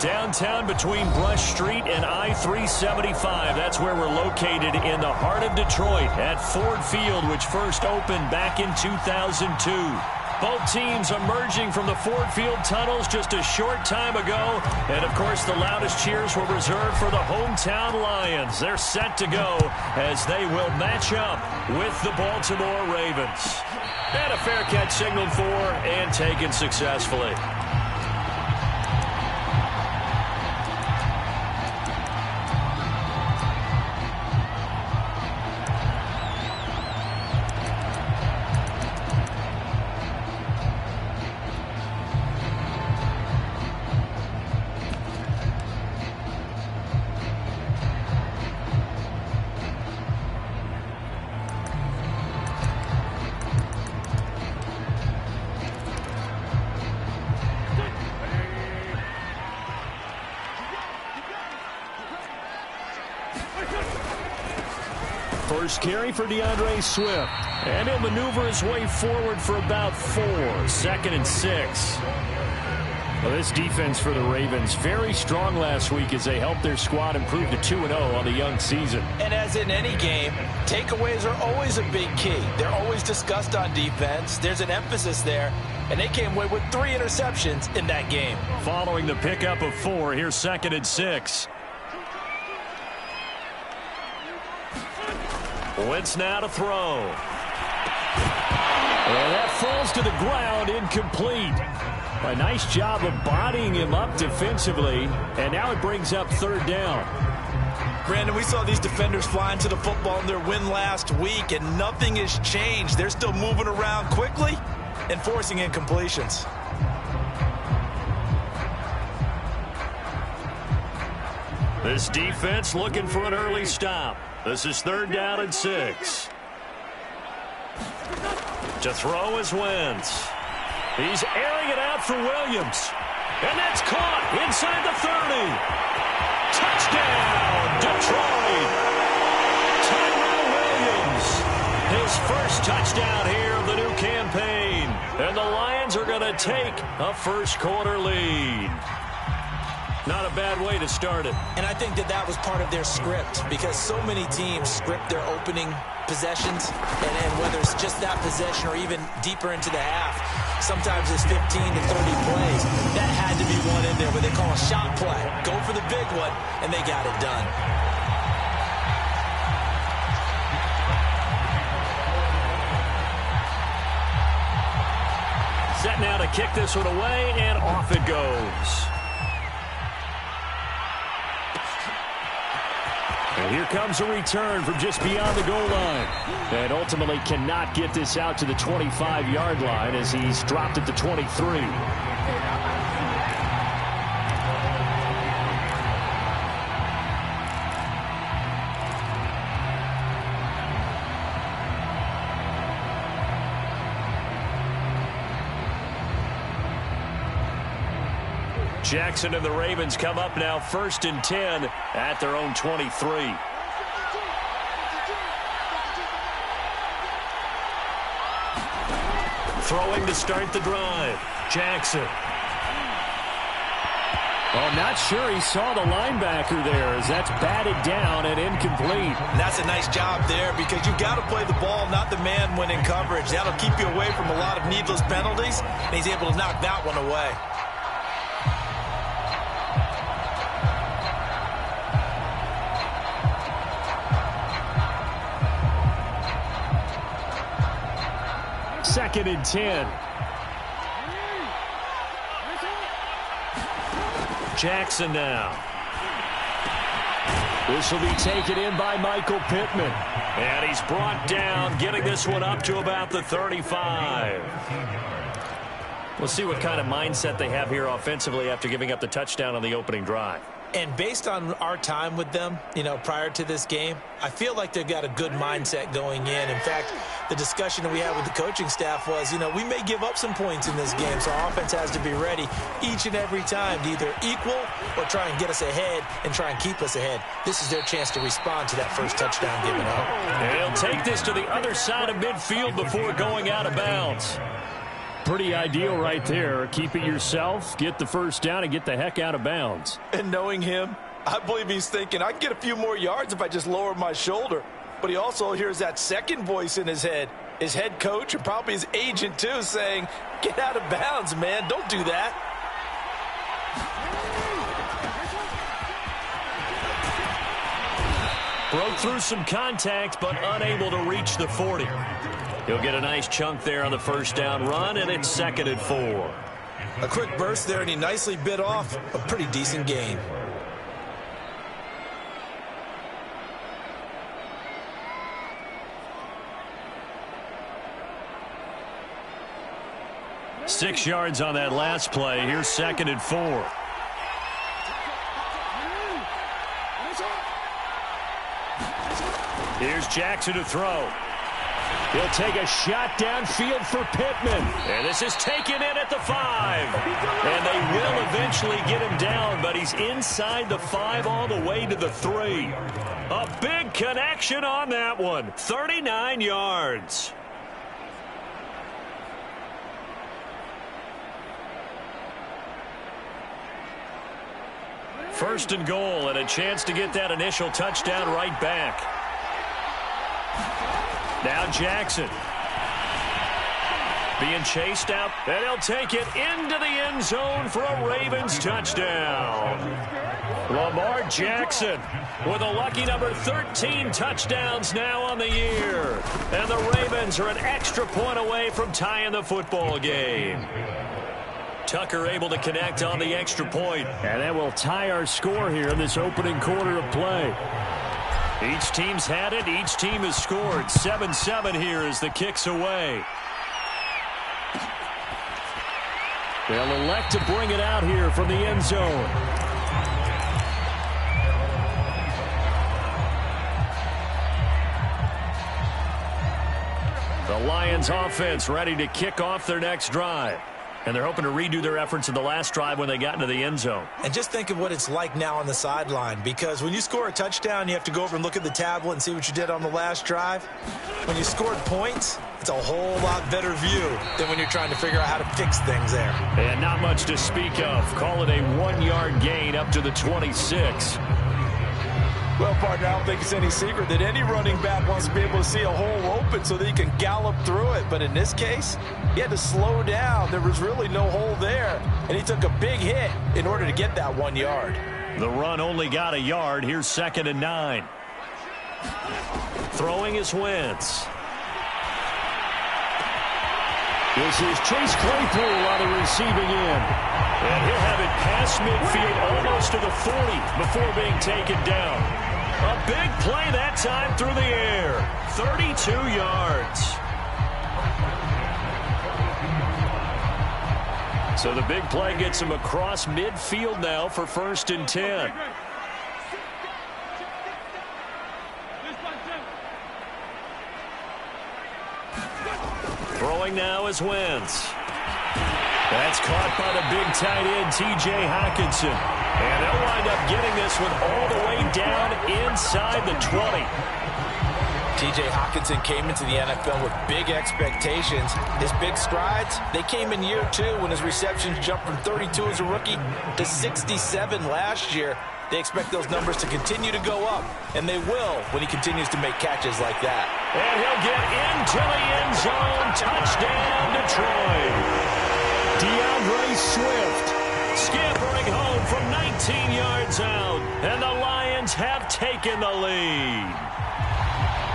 Downtown between Brush Street and I-375. That's where we're located in the heart of Detroit at Ford Field, which first opened back in 2002. Both teams emerging from the Ford Field tunnels just a short time ago. And, of course, the loudest cheers were reserved for the hometown Lions. They're set to go as they will match up with the Baltimore Ravens. And a fair catch signaled for and taken successfully. First carry for DeAndre Swift. And he'll maneuver his way forward for about 4. 2nd and 6. Well, this defense for the Ravens, very strong last week as they helped their squad improve to 2-0 on the young season. And as in any game, takeaways are always a big key. They're always discussed on defense. There's an emphasis there. And they came away with 3 interceptions in that game. Following the pickup of 4, here's 2nd and 6. Wentz now to throw. And that falls to the ground, incomplete. A nice job of bodying him up defensively, and now it brings up 3rd down. Brandon, we saw these defenders flying to the football in their win last week, and nothing has changed. They're still moving around quickly and forcing incompletions. This defense looking for an early stop. This is 3rd down and 6. To throw is Wentz. He's airing it out for Williams. And that's caught inside the 30. Touchdown, Detroit. Tyrell Williams. His first touchdown here of the new campaign. And the Lions are going to take a first-quarter lead. Not a bad way to start it. And I think that was part of their script, because so many teams script their opening possessions, and whether it's just that possession or even deeper into the half, sometimes it's 15 to 30 plays. That had to be one in there where they call a shot play. Go for the big one, and they got it done. Set now to kick this one away, and off it goes. And here comes a return from just beyond the goal line. And ultimately cannot get this out to the 25-yard line as he's dropped at the 23. Jackson and the Ravens come up now 1st and 10 at their own 23. Throwing to start the drive. Jackson. Oh, not sure he saw the linebacker there as that's batted down and incomplete. And that's a nice job there, because you've got to play the ball, not the man when in coverage. That'll keep you away from a lot of needless penalties, and he's able to knock that one away. Second and 10. Jackson now. This will be taken in by Michael Pittman. And he's brought down, getting this one up to about the 35. We'll see what kind of mindset they have here offensively after giving up the touchdown on the opening drive. And based on our time with them, prior to this game, I feel like they've got a good mindset going in. In fact, the discussion that we had with the coaching staff was, we may give up some points in this game, so our offense has to be ready each and every time to either equal or try and get us ahead and try and keep us ahead. This is their chance to respond to that first touchdown given up. And he'll take this to the other side of midfield before going out of bounds. pretty ideal right there. Keep it yourself, get the first down, and get the heck out of bounds. And knowing him, I believe he's thinking, I can get a few more yards if I just lower my shoulder. But he also hears that second voice in his head, his head coach and probably his agent too, saying, get out of bounds, man. Don't do that. Broke through some contact, but unable to reach the 40. He'll get a nice chunk there on the first down run, and it's 2nd and 4. A quick burst there, and he nicely bit off a pretty decent gain. Six yards on that last play. Here's 2nd and 4. Here's Jackson to throw. He'll take a shot downfield for Pittman. And this is taken in at the 5. And they will eventually get him down, but he's inside the 5 all the way to the 3. A big connection on that one. 39 yards. First and goal, and a chance to get that initial touchdown right back. Now Jackson. Being chased out, and he'll take it into the end zone for a Ravens touchdown. Lamar Jackson with a lucky number 13 touchdowns now on the year. And the Ravens are an extra point away from tying the football game. Tucker able to connect on the extra point. And that will tie our score here in this opening quarter of play. Each team's had it. Each team has scored. 7-7 here as the kick's away. They'll elect to bring it out here from the end zone. The Lions offense ready to kick off their next drive. And they're hoping to redo their efforts in the last drive when they got into the end zone. And just think of what it's like now on the sideline, because when you score a touchdown, you have to go over and look at the tablet and see what you did on the last drive. When you scored points, it's a whole lot better view than when you're trying to figure out how to fix things there. And not much to speak of. Call it a 1-yard gain up to the 26. Well, partner, I don't think it's any secret that any running back wants to be able to see a hole open so that he can gallop through it. But in this case, he had to slow down. There was really no hole there, and he took a big hit in order to get that 1 yard. The run only got a yard. Here's 2nd and 9. Throwing is Wentz. This is Chase Claypool on the receiving end. And he'll have it past midfield almost to the 40 before being taken down. A big play that time through the air. 32 yards. So the big play gets him across midfield now for 1st and 10. Throwing now is Wentz. That's caught by the big tight end, T.J. Hockenson. And they'll wind up getting this one all the way down inside the 20. T.J. Hockenson came into the NFL with big expectations. His big strides, they came in year 2 when his receptions jumped from 32 as a rookie to 67 last year. They expect those numbers to continue to go up, and they will when he continues to make catches like that. And he'll get into the end zone. Touchdown, Detroit. DeAndre Swift scampering home from 19 yards out, and the Lions have taken the lead.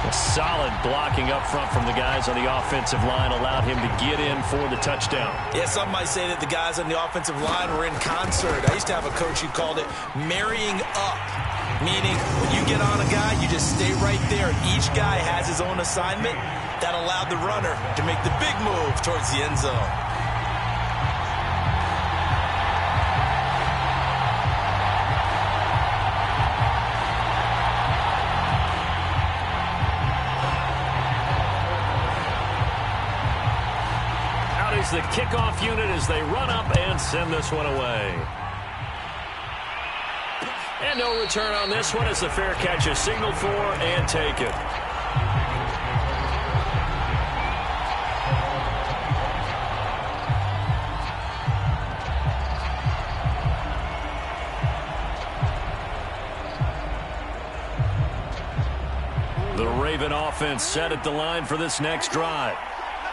A solid blocking up front from the guys on the offensive line allowed him to get in for the touchdown. Yeah, some might say that the guys on the offensive line were in concert. I used to have a coach who called it marrying up, meaning when you get on a guy, you just stay right there. Each guy has his own assignment. That allowed the runner to make the big move towards the end zone. The kickoff unit as they run up and send this one away. And no return on this one as the fair catch is signaled for and taken. Raven offense set at the line for this next drive.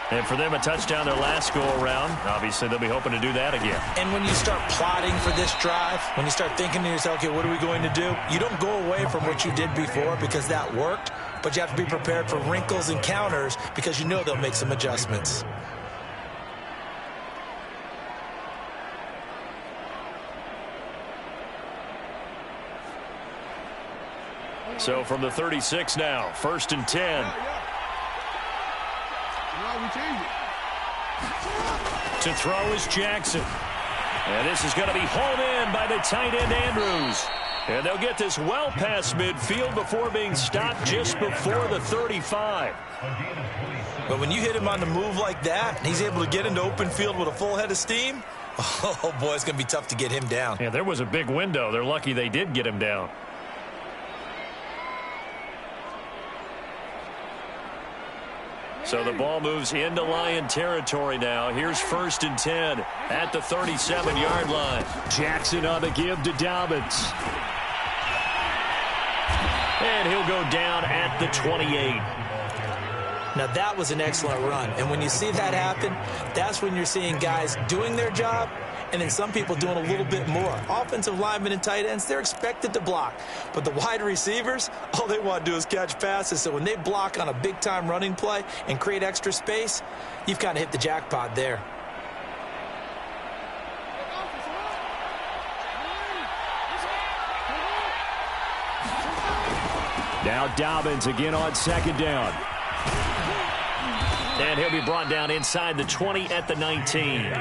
And for them, a touchdown their last go-around. Obviously, they'll be hoping to do that again. And when you start plotting for this drive, when you start thinking to yourself, okay, what are we going to do? You don't go away from what you did before because that worked, but you have to be prepared for wrinkles and counters because you know they'll make some adjustments. So from the 36 now, 1st and 10. To throw is Jackson. And this is going to be hauled in by the tight end Andrews. And they'll get this well past midfield before being stopped just before the 35. But when you hit him on the move like that, and he's able to get into open field with a full head of steam, oh boy, it's going to be tough to get him down. Yeah, there was a big window. They're lucky they did get him down. So the ball moves into Lion territory now. Here's 1st and 10 at the 37-yard line. Jackson on the give to Dobbins. And he'll go down at the 28. Now, that was an excellent run. And when you see that happen, that's when you're seeing guys doing their job and then some people doing a little bit more. Offensive linemen and tight ends, they're expected to block. But the wide receivers, all they want to do is catch passes. So when they block on a big-time running play and create extra space, you've kind of hit the jackpot there. Now Dobbins again on 2nd down. And he'll be brought down inside the 20 at the 19.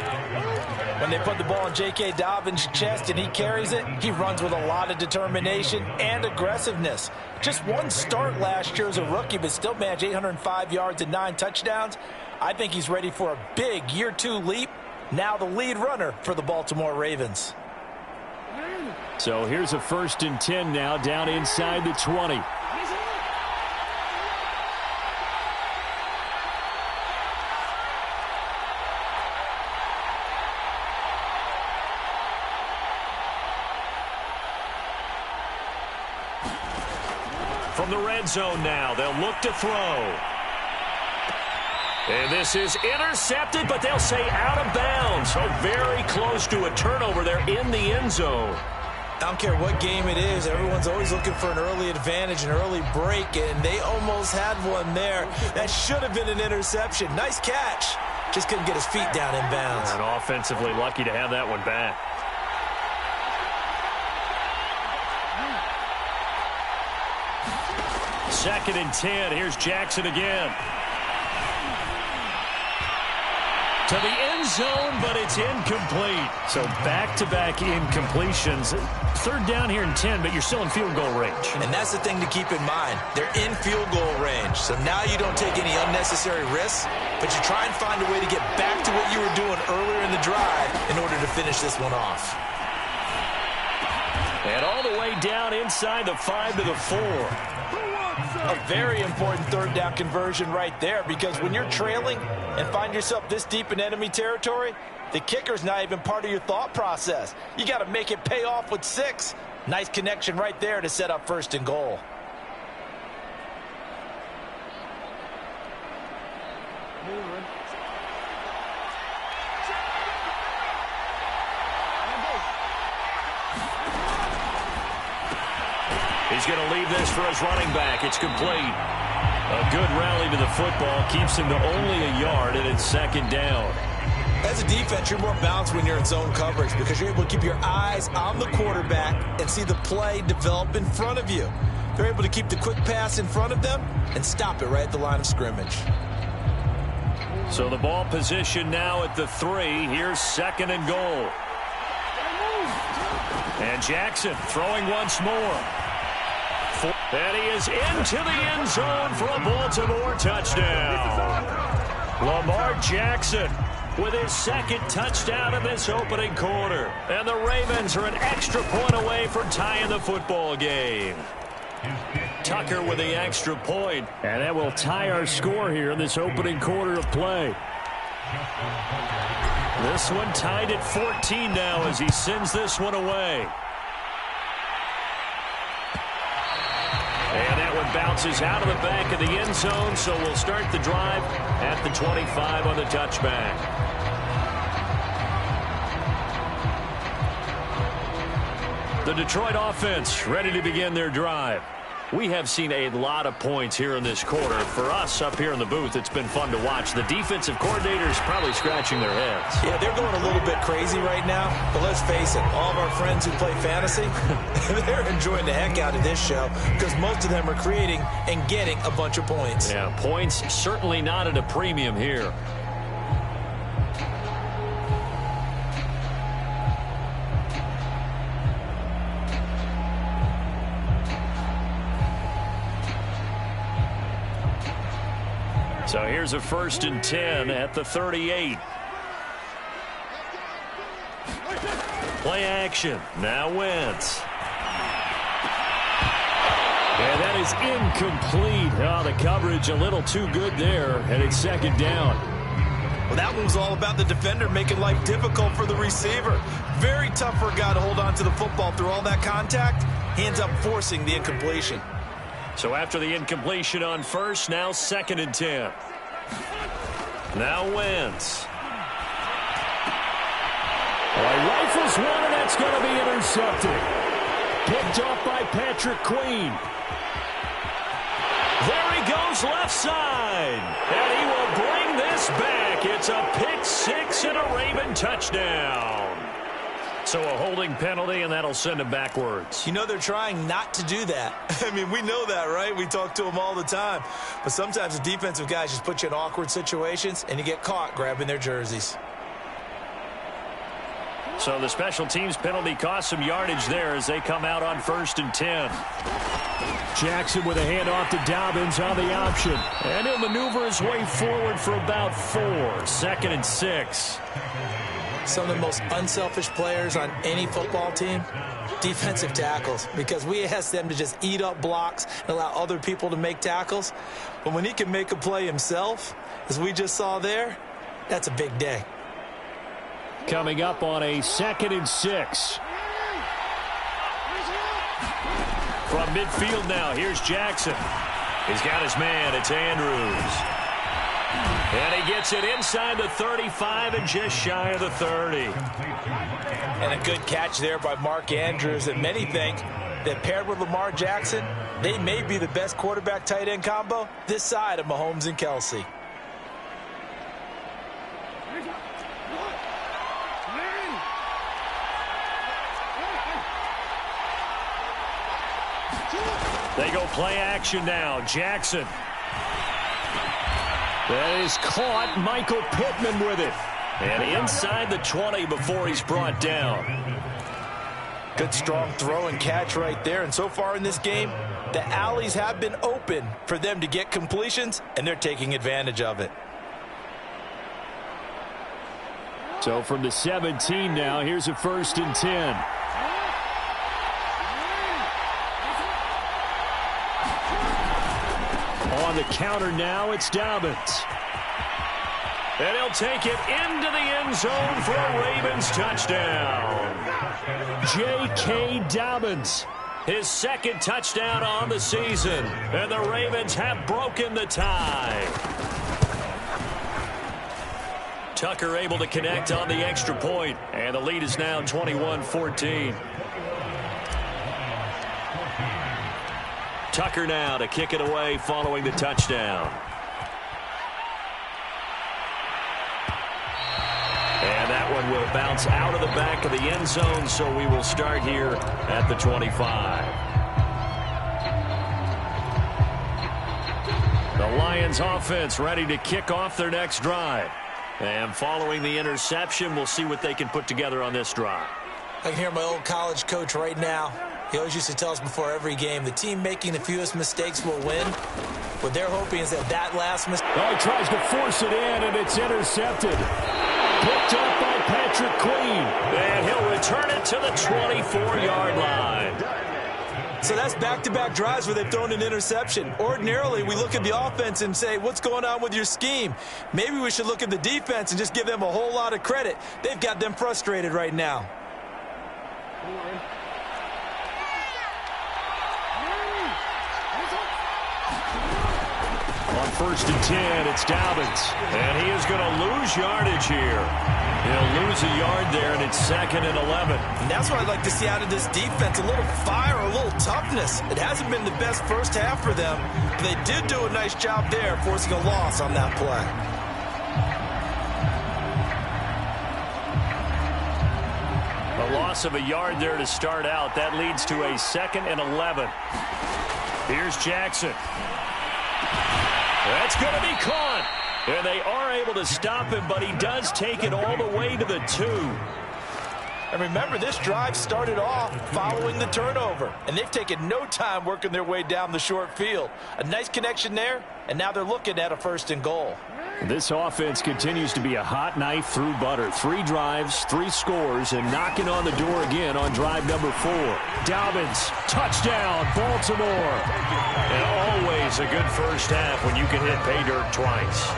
When they put the ball in J.K. Dobbins' chest and he carries it, he runs with a lot of determination and aggressiveness. Just one start last year as a rookie, but still managed 805 yards and 9 touchdowns. I think he's ready for a big year 2 leap. Now the lead runner for the Baltimore Ravens. So here's a 1st and 10 now down inside the 20. From the red zone now, they'll look to throw. And this is intercepted, but they'll say out of bounds. So very close to a turnover there in the end zone. I don't care what game it is. Everyone's always looking for an early advantage, an early break, and they almost had one there. That should have been an interception. Nice catch. Just couldn't get his feet down in bounds. And offensively lucky to have that one back. Second and 10. Here's Jackson again. To the end zone, but it's incomplete. So back-to-back incompletions. 3rd down here and 10, but you're still in field goal range. And that's the thing to keep in mind. They're in field goal range. So now you don't take any unnecessary risks, but you try and find a way to get back to what you were doing earlier in the drive in order to finish this one off. And all the way down inside the 5 to the 4. A very important 3rd down conversion right there, because when you're trailing and find yourself this deep in enemy territory, the kicker's not even part of your thought process. You got to make it pay off with 6. Nice connection right there to set up 1st and goal. He's going to leave this for his running back. It's complete. A good rally to the football keeps him to only a yard, and it's 2nd down. As a defense, you're more balanced when you're in zone coverage because you're able to keep your eyes on the quarterback and see the play develop in front of you. They're able to keep the quick pass in front of them and stop it right at the line of scrimmage. So the ball position now at the 3. Here's 2nd and goal. And Jackson throwing once more. And he is into the end zone for a Baltimore touchdown. Lamar Jackson with his 2nd touchdown of this opening quarter. And the Ravens are an extra point away from tying the football game. Tucker with the extra point. And that will tie our score here in this opening quarter of play. This one tied at 14 now as he sends this one away. And that one bounces out of the back of the end zone, so we'll start the drive at the 25 on the touchback. The Detroit offense ready to begin their drive. We have seen a lot of points here in this quarter. For us up here in the booth, it's been fun to watch. The defensive coordinators probably scratching their heads. Yeah, they're going a little bit crazy right now. But let's face it, all of our friends who play fantasy, they're enjoying the heck out of this show because most of them are creating and getting a bunch of points. Yeah, points certainly not at a premium here. So here's a 1st and 10 at the 38. Play action. Now Wentz. And that is incomplete. Oh, the coverage a little too good there, and it's 2nd down. Well, that one was all about the defender making life difficult for the receiver. Very tough for a guy to hold on to the football through all that contact. He ends up forcing the incompletion. So after the incompletion on 1st, now 2nd and 10. Now Wentz. Well, he rifles one, and that's going to be intercepted. Picked off by Patrick Queen. There he goes left side. And he will bring this back. It's a pick 6 and a Raven touchdown. So a holding penalty, and that'll send him backwards. You know, they're trying not to do that. I mean, we know that, right? We talk to them all the time. But sometimes the defensive guys just put you in awkward situations, and you get caught grabbing their jerseys. So the special teams penalty cost some yardage there as they come out on 1st and 10. Jackson with a handoff to Dobbins on the option. And he'll maneuver his way forward for about 4. 2nd and 6. Some of the most unselfish players on any football team, defensive tackles, because we ask them to just eat up blocks and allow other people to make tackles. But when he can make a play himself, as we just saw there, that's a big day. Coming up on a 2nd and 6. From midfield now, here's Jackson. He's got his man. It's Andrews. And he gets it inside the 35 and just shy of the 30. And a good catch there by Mark Andrews. And many think that paired with Lamar Jackson, they may be the best quarterback-tight end combo this side of Mahomes and Kelsey. They go play action now. Jackson. That is caught. Michael Pittman with it. And inside the 20 before he's brought down. Good strong throw and catch right there. And so far in this game, the alleys have been open for them to get completions, and they're taking advantage of it. So from the 17 now, here's a 1st and 10. On the counter now, it's Dobbins. And he'll take it into the end zone for a Ravens touchdown. J.K. Dobbins, his 2nd touchdown on the season. And the Ravens have broken the tie. Tucker able to connect on the extra point. And the lead is now 21-14. Tucker now to kick it away following the touchdown. And that one will bounce out of the back of the end zone, so we will start here at the 25. The Lions offense ready to kick off their next drive. And following the interception, we'll see what they can put together on this drive. I can hear my old college coach right now. He always used to tell us before every game, the team making the fewest mistakes will win. What they're hoping is that last mistake. Oh, he tries to force it in, and it's intercepted. Picked up by Patrick Queen. And he'll return it to the 24-yard line. So that's back-to-back drives where they've thrown an interception. Ordinarily, we look at the offense and say, what's going on with your scheme? Maybe we should look at the defense and just give them a whole lot of credit. They've got them frustrated right now. On 1st and 10, it's Dobbins. And he is going to lose yardage here. He'll lose a yard there, and it's 2nd and 11. And that's what I'd like to see out of this defense, a little fire, a little toughness. It hasn't been the best first half for them, but they did do a nice job there, forcing a loss on that play. A loss of a yard there to start out. That leads to a 2nd and 11. Here's Jackson. That's going to be caught. And they are able to stop him, but he does take it all the way to the 2. And remember, this drive started off following the turnover, and they've taken no time working their way down the short field. A nice connection there, and now they're looking at a 1st and goal. This offense continues to be a hot knife through butter. 3 drives, 3 scores, and knocking on the door again on drive number 4. Dobbins, touchdown, Baltimore. And always a good first half when you can hit pay dirt twice.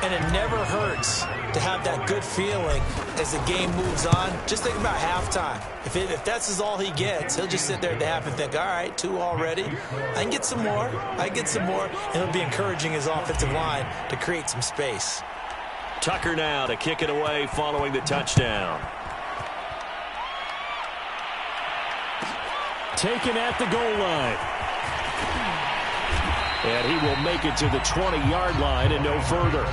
And it never hurts to have that good feeling as the game moves on. Just think about halftime. If that's all he gets, he'll just sit there at the half and think, all right, 2 already. I can get some more. I can get some more. And he'll be encouraging his offensive line to create some space. Tucker now to kick it away following the touchdown. Taken at the goal line. And he will make it to the 20-yard line and no further.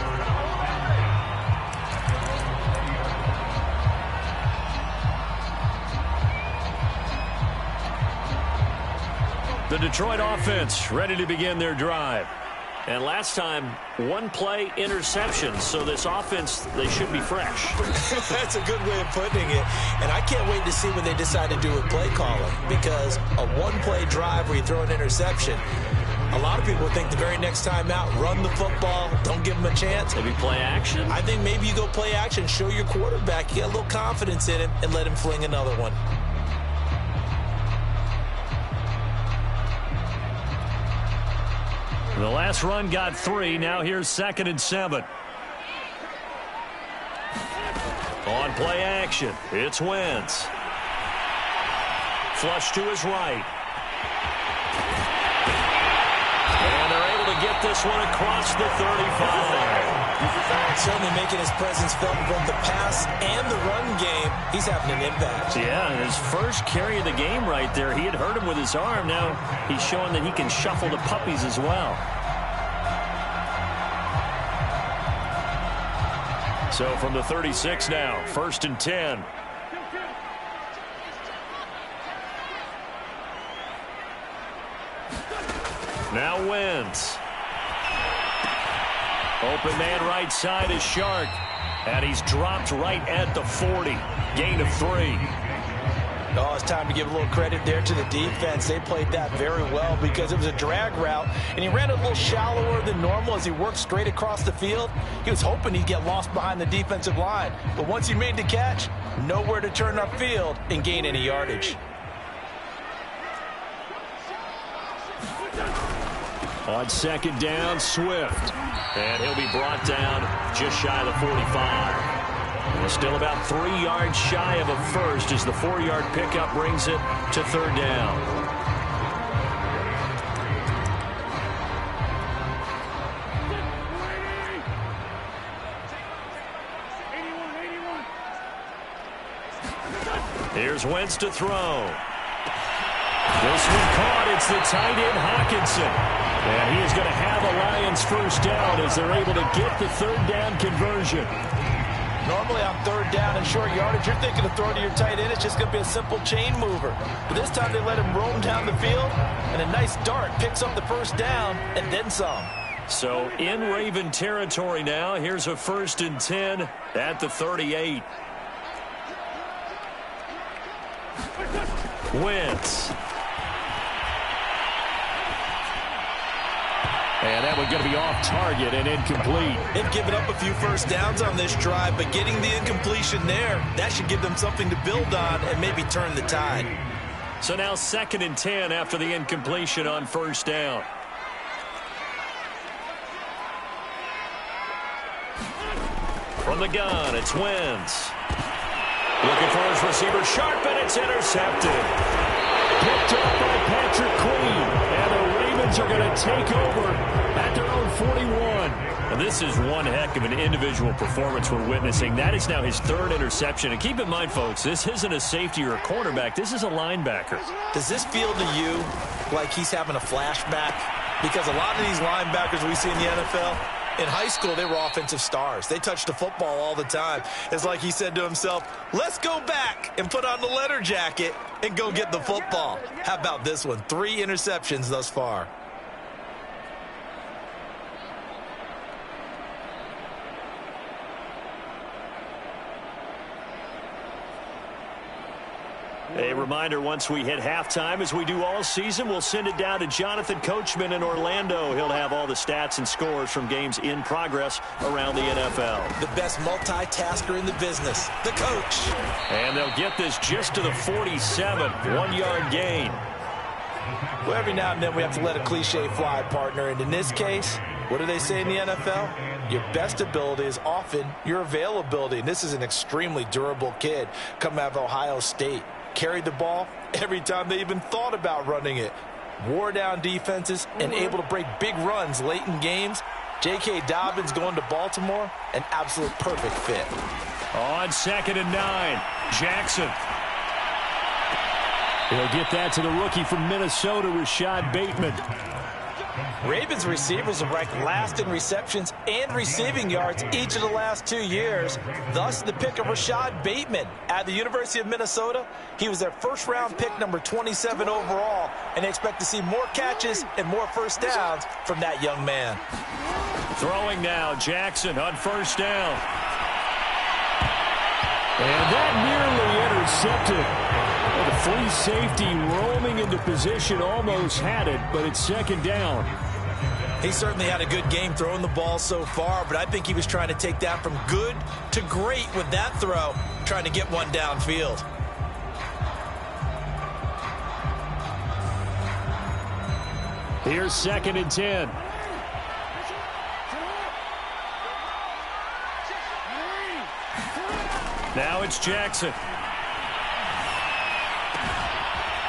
The Detroit offense ready to begin their drive. And last time, 1-play interception. So this offense, they should be fresh. That's a good way of putting it. And I can't wait to see what they decide to do with play calling. Because a 1-play drive where you throw an interception, a lot of people think the very next time out, run the football, don't give him a chance. Maybe play action? I think maybe you go play action, show your quarterback, you get a little confidence in him, and let him fling another one. The last run got 3. Now here's 2nd and 7. On play action, it's Wentz. Flush to his right. And they're able to get this one across the 35. Certainly making his presence felt in both the pass and the run game. He's having an impact. Yeah, his first carry of the game right there. He had hurt him with his arm. Now he's showing that he can shuffle the puppies as well. So from the 36 now, 1st and 10. Now Wentz. Open man right side is Shark. And he's dropped right at the 40. Gain of 3. Oh, it's time to give a little credit there to the defense. They played that very well because it was a drag route, and he ran a little shallower than normal as he worked straight across the field. He was hoping he'd get lost behind the defensive line, but once he made the catch, nowhere to turn upfield and gain any yardage. On 2nd down, Swift. And he'll be brought down just shy of the 45. Still about 3 yards shy of a first as the 4-yard pickup brings it to 3rd down. Here's Wentz to throw. This one caught. It's the tight end Hawkinson. And he is going to have a Lions first down as they're able to get the 3rd down conversion. Normally on 3rd down and short yardage, you're thinking of throwing to your tight end. It's just going to be a simple chain mover. But this time they let him roam down the field, and a nice dart picks up the first down and then some. So in Raven territory now. Here's a 1st and 10 at the 38. Wentz. And that one going to be off target and incomplete. They've given up a few first downs on this drive, but getting the incompletion there, that should give them something to build on and maybe turn the tide. So now 2nd and 10 after the incompletion on 1st down. From the gun, it's Wentz. Looking for his receiver, Sharp, and it's intercepted. Picked up by Patrick Queen. And the Ravens are going to take over At their own 41. And this is one heck of an individual performance we're witnessing. That is now his third interception. And keep in mind, folks, this isn't a safety or a cornerback. This is a linebacker. Does this feel to you like he's having a flashback? Because a lot of these linebackers we see in the NFL, in high school, they were offensive stars. They touched the football all the time. It's like he said to himself, let's go back and put on the letter jacket and go get the football. How about this one? 3 interceptions thus far. A reminder, once we hit halftime, as we do all season, we'll send it down to Jonathan Coachman in Orlando. He'll have all the stats and scores from games in progress around the NFL. The best multitasker in the business, the coach. And they'll get this just to the 47, 1-yard gain. Well, every now and then we have to let a cliche fly, partner. And in this case, what do they say in the NFL? Your best ability is often your availability. And this is an extremely durable kid coming out of Ohio State. Carried the ball every time they even thought about running it. Wore down defenses and able to break big runs late in games. J.K. Dobbins going to Baltimore, an absolute perfect fit. On 2nd and 9, Jackson. He'll get that to the rookie from Minnesota, Rashad Bateman. Ravens receivers are ranked last in receptions and receiving yards each of the last 2 years. Thus, the pick of Rashad Bateman at the University of Minnesota. He was their first-round pick, number 27 overall, and they expect to see more catches and more first downs from that young man. Throwing now, Jackson on 1st down. And that nearly intercepted. The free safety roaming into position almost had it, but it's 2nd down. He certainly had a good game throwing the ball so far, but I think he was trying to take that from good to great with that throw, trying to get one downfield. Here's 2nd and 10. Now it's Jackson.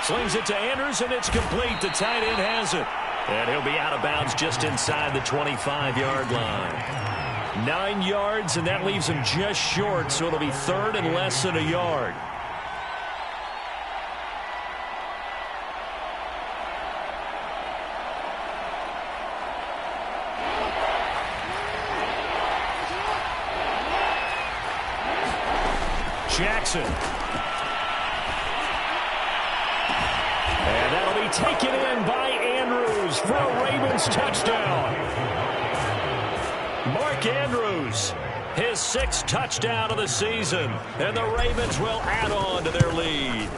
Slings it to Andrews, and it's complete. The tight end has it. And he'll be out of bounds just inside the 25-yard line. 9 yards, and that leaves him just short, so it'll be 3rd and less than a yard. Jackson. And that'll be taken in by Andrews for a Ravens touchdown. Mark Andrews, his 6th touchdown of the season, and the Ravens will add on to their lead.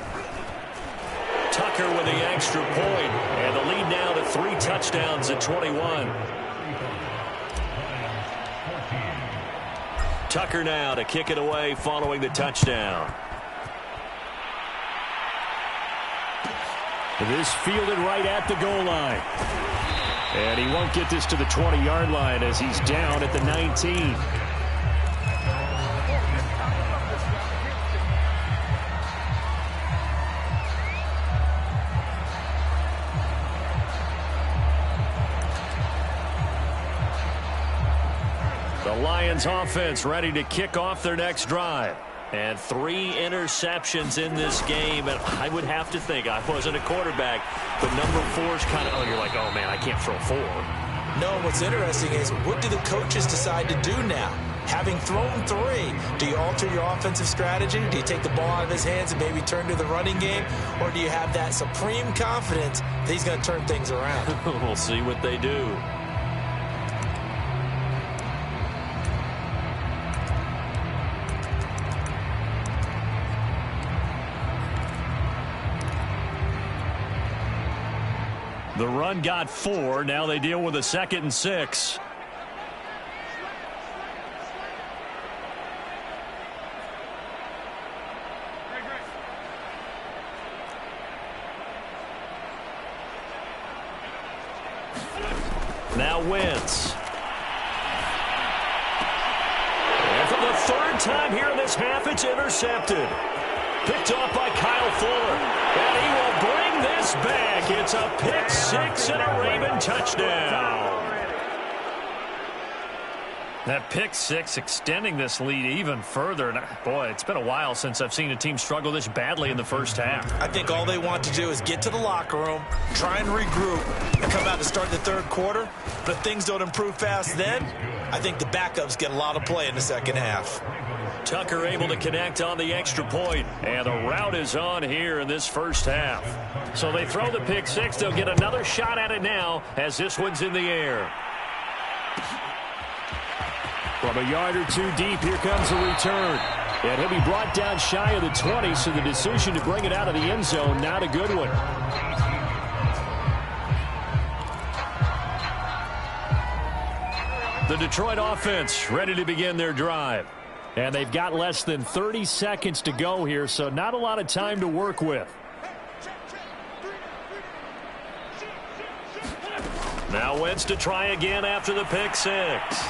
Tucker with the extra point, and the lead now to 3 touchdowns at 21. Tucker now to kick it away following the touchdown. This fielded right at the goal line. And he won't get this to the 20-yard line as he's down at the 19. The Lions offense ready to kick off their next drive. And 3 interceptions in this game. And I would have to think, I wasn't a quarterback, but number 4 is kind of, oh, you're like, oh, man, I can't throw 4. No, what's interesting is, what do the coaches decide to do now? Having thrown 3, do you alter your offensive strategy? Do you take the ball out of his hands and maybe turn to the running game? Or do you have that supreme confidence that he's going to turn things around? We'll see what they do. The run got 4. Now they deal with a 2nd and 6. Now Wentz. And for the 3rd time here in this half, it's intercepted. Picked off by Kyle Fuller. And he will bring this back. It's a pick 6 and a Raven touchdown. That pick six extending this lead even further. And boy, it's been a while since I've seen a team struggle this badly in the first half. I think all they want to do is get to the locker room, try and regroup, and come out to start the third quarter. But if things don't improve fast then, I think the backups get a lot of play in the second half. Tucker able to connect on the extra point. And the route is on here in this first half. So they throw the pick six. They'll get another shot at it now as this one's in the air. From a yard or two deep, here comes a return. And he'll be brought down shy of the 20, so the decision to bring it out of the end zone, not a good one. The Detroit offense ready to begin their drive. And they've got less than 30 seconds to go here, so not a lot of time to work with. Now Wentz to try again after the pick six.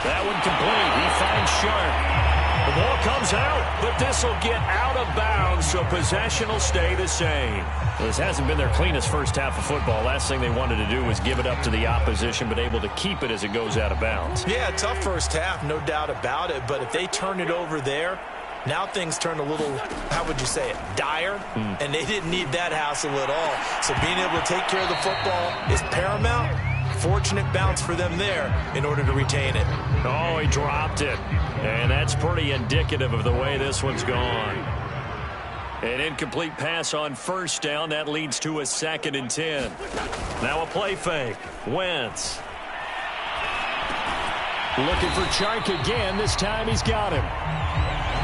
That one complete. He finds Sharp. The ball comes out, but this will get out of bounds, so possession will stay the same. This hasn't been their cleanest first half of football. Last thing they wanted to do was give it up to the opposition, but able to keep it as it goes out of bounds. Yeah, tough first half, no doubt about it, but if they turn it over there, now things turn a little, how would you say it, dire, and they didn't need that hassle at all. So being able to take care of the football is paramount. Fortunate bounce for them there in order to retain it. Oh, he dropped it. And that's pretty indicative of the way this one's gone. An incomplete pass on first down. That leads to a 2nd and 10. Now a play fake. Wentz. Looking for Chark again. This time he's got him.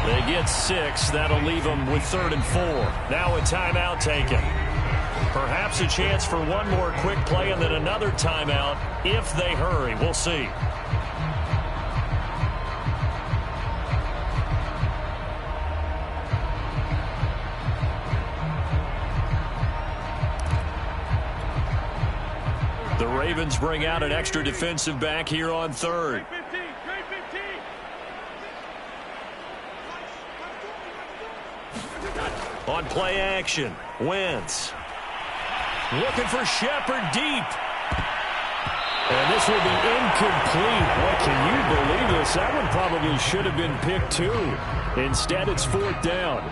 They get 6. That'll leave them with 3rd and 4. Now a timeout taken. Perhaps a chance for one more quick play and then another timeout if they hurry. We'll see. The Ravens bring out an extra defensive back here on 3rd. On play action, Wentz. Looking for Shepard deep. And this will be incomplete. What, can you believe this? That one probably should have been picked too. Instead, it's 4th down.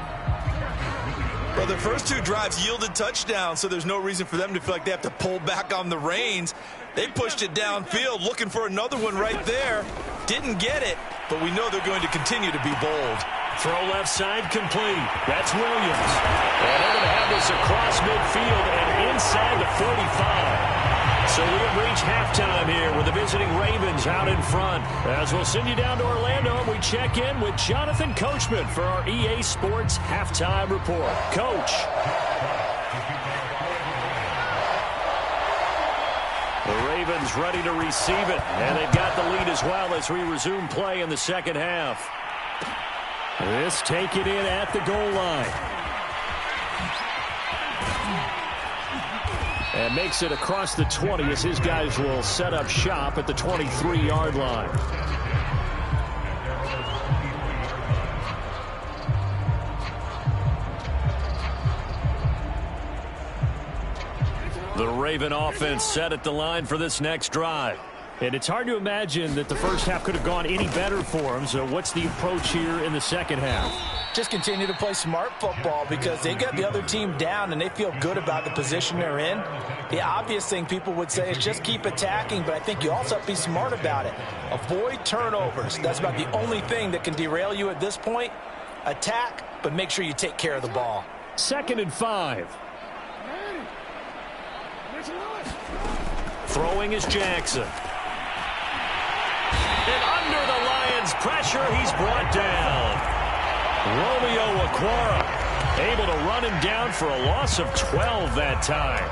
Well, the first 2 drives yielded touchdowns, so there's no reason for them to feel like they have to pull back on the reins. They pushed it downfield, looking for another one right there. Didn't get it, but we know they're going to continue to be bold. Throw left side complete. That's Williams. And they're going to have this across midfield and inside the 45. So we have reached halftime here with the visiting Ravens out in front. As we'll send you down to Orlando, and we check in with Jonathan Coachman for our EA Sports Halftime Report. Coach. The Ravens ready to receive it, and they've got the lead as well as we resume play in the second half. This take it in at the goal line. And makes it across the 20 as his guys will set up shop at the 23-yard line. The Raven offense set at the line for this next drive. And it's hard to imagine that the first half could have gone any better for them. So what's the approach here in the second half? Just continue to play smart football because they got the other team down and they feel good about the position they're in. The obvious thing people would say is just keep attacking, but I think you also have to be smart about it. Avoid turnovers. That's about the only thing that can derail you at this point. Attack, but make sure you take care of the ball. 2nd and 5. Throwing is Jackson. And under the Lions' pressure, he's brought down. Romeo Okwara able to run him down for a loss of 12 that time.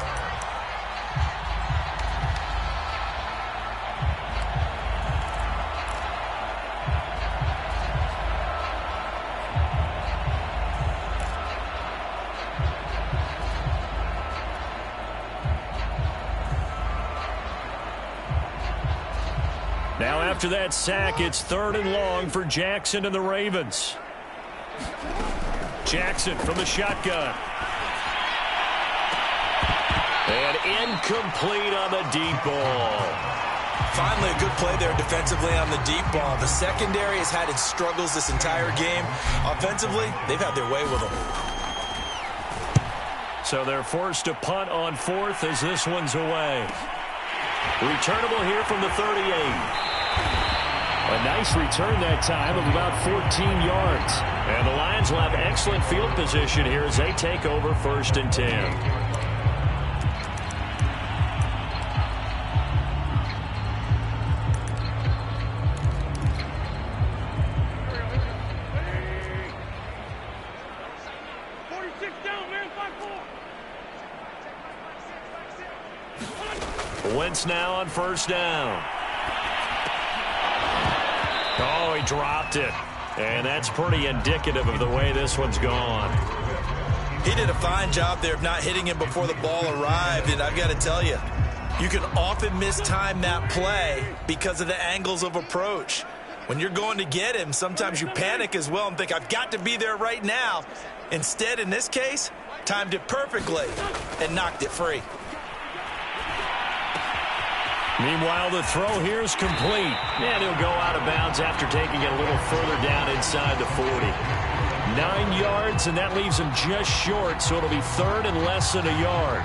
Now after that sack, it's 3rd and long for Jackson and the Ravens. Jackson from the shotgun. And incomplete on the deep ball. Finally, a good play there defensively on the deep ball. The secondary has had its struggles this entire game. Offensively, they've had their way with them. So they're forced to punt on fourth as this one's away. Returnable here from the 38. A nice return that time of about 14 yards. And the Lions will have excellent field position here as they take over 1st and 10. Wentz now on 1st down. Oh, he dropped it. And that's pretty indicative of the way this one's gone. He did a fine job there of not hitting him before the ball arrived. And I've got to tell you, you can often mistime that play because of the angles of approach. When you're going to get him, sometimes you panic as well and think, I've got to be there right now. Instead, in this case, timed it perfectly and knocked it free. Meanwhile, the throw here is complete. And he'll go out of bounds after taking it a little further down inside the 40. 9 yards, and that leaves him just short, so it'll be 3rd and less than a yard.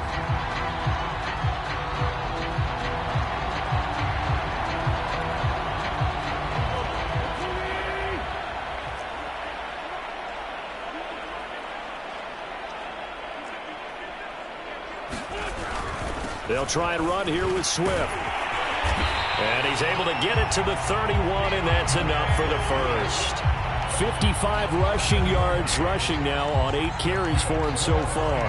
They'll try and run here with Swift. And he's able to get it to the 31, and that's enough for the first. 55 rushing yards rushing now on 8 carries for him so far.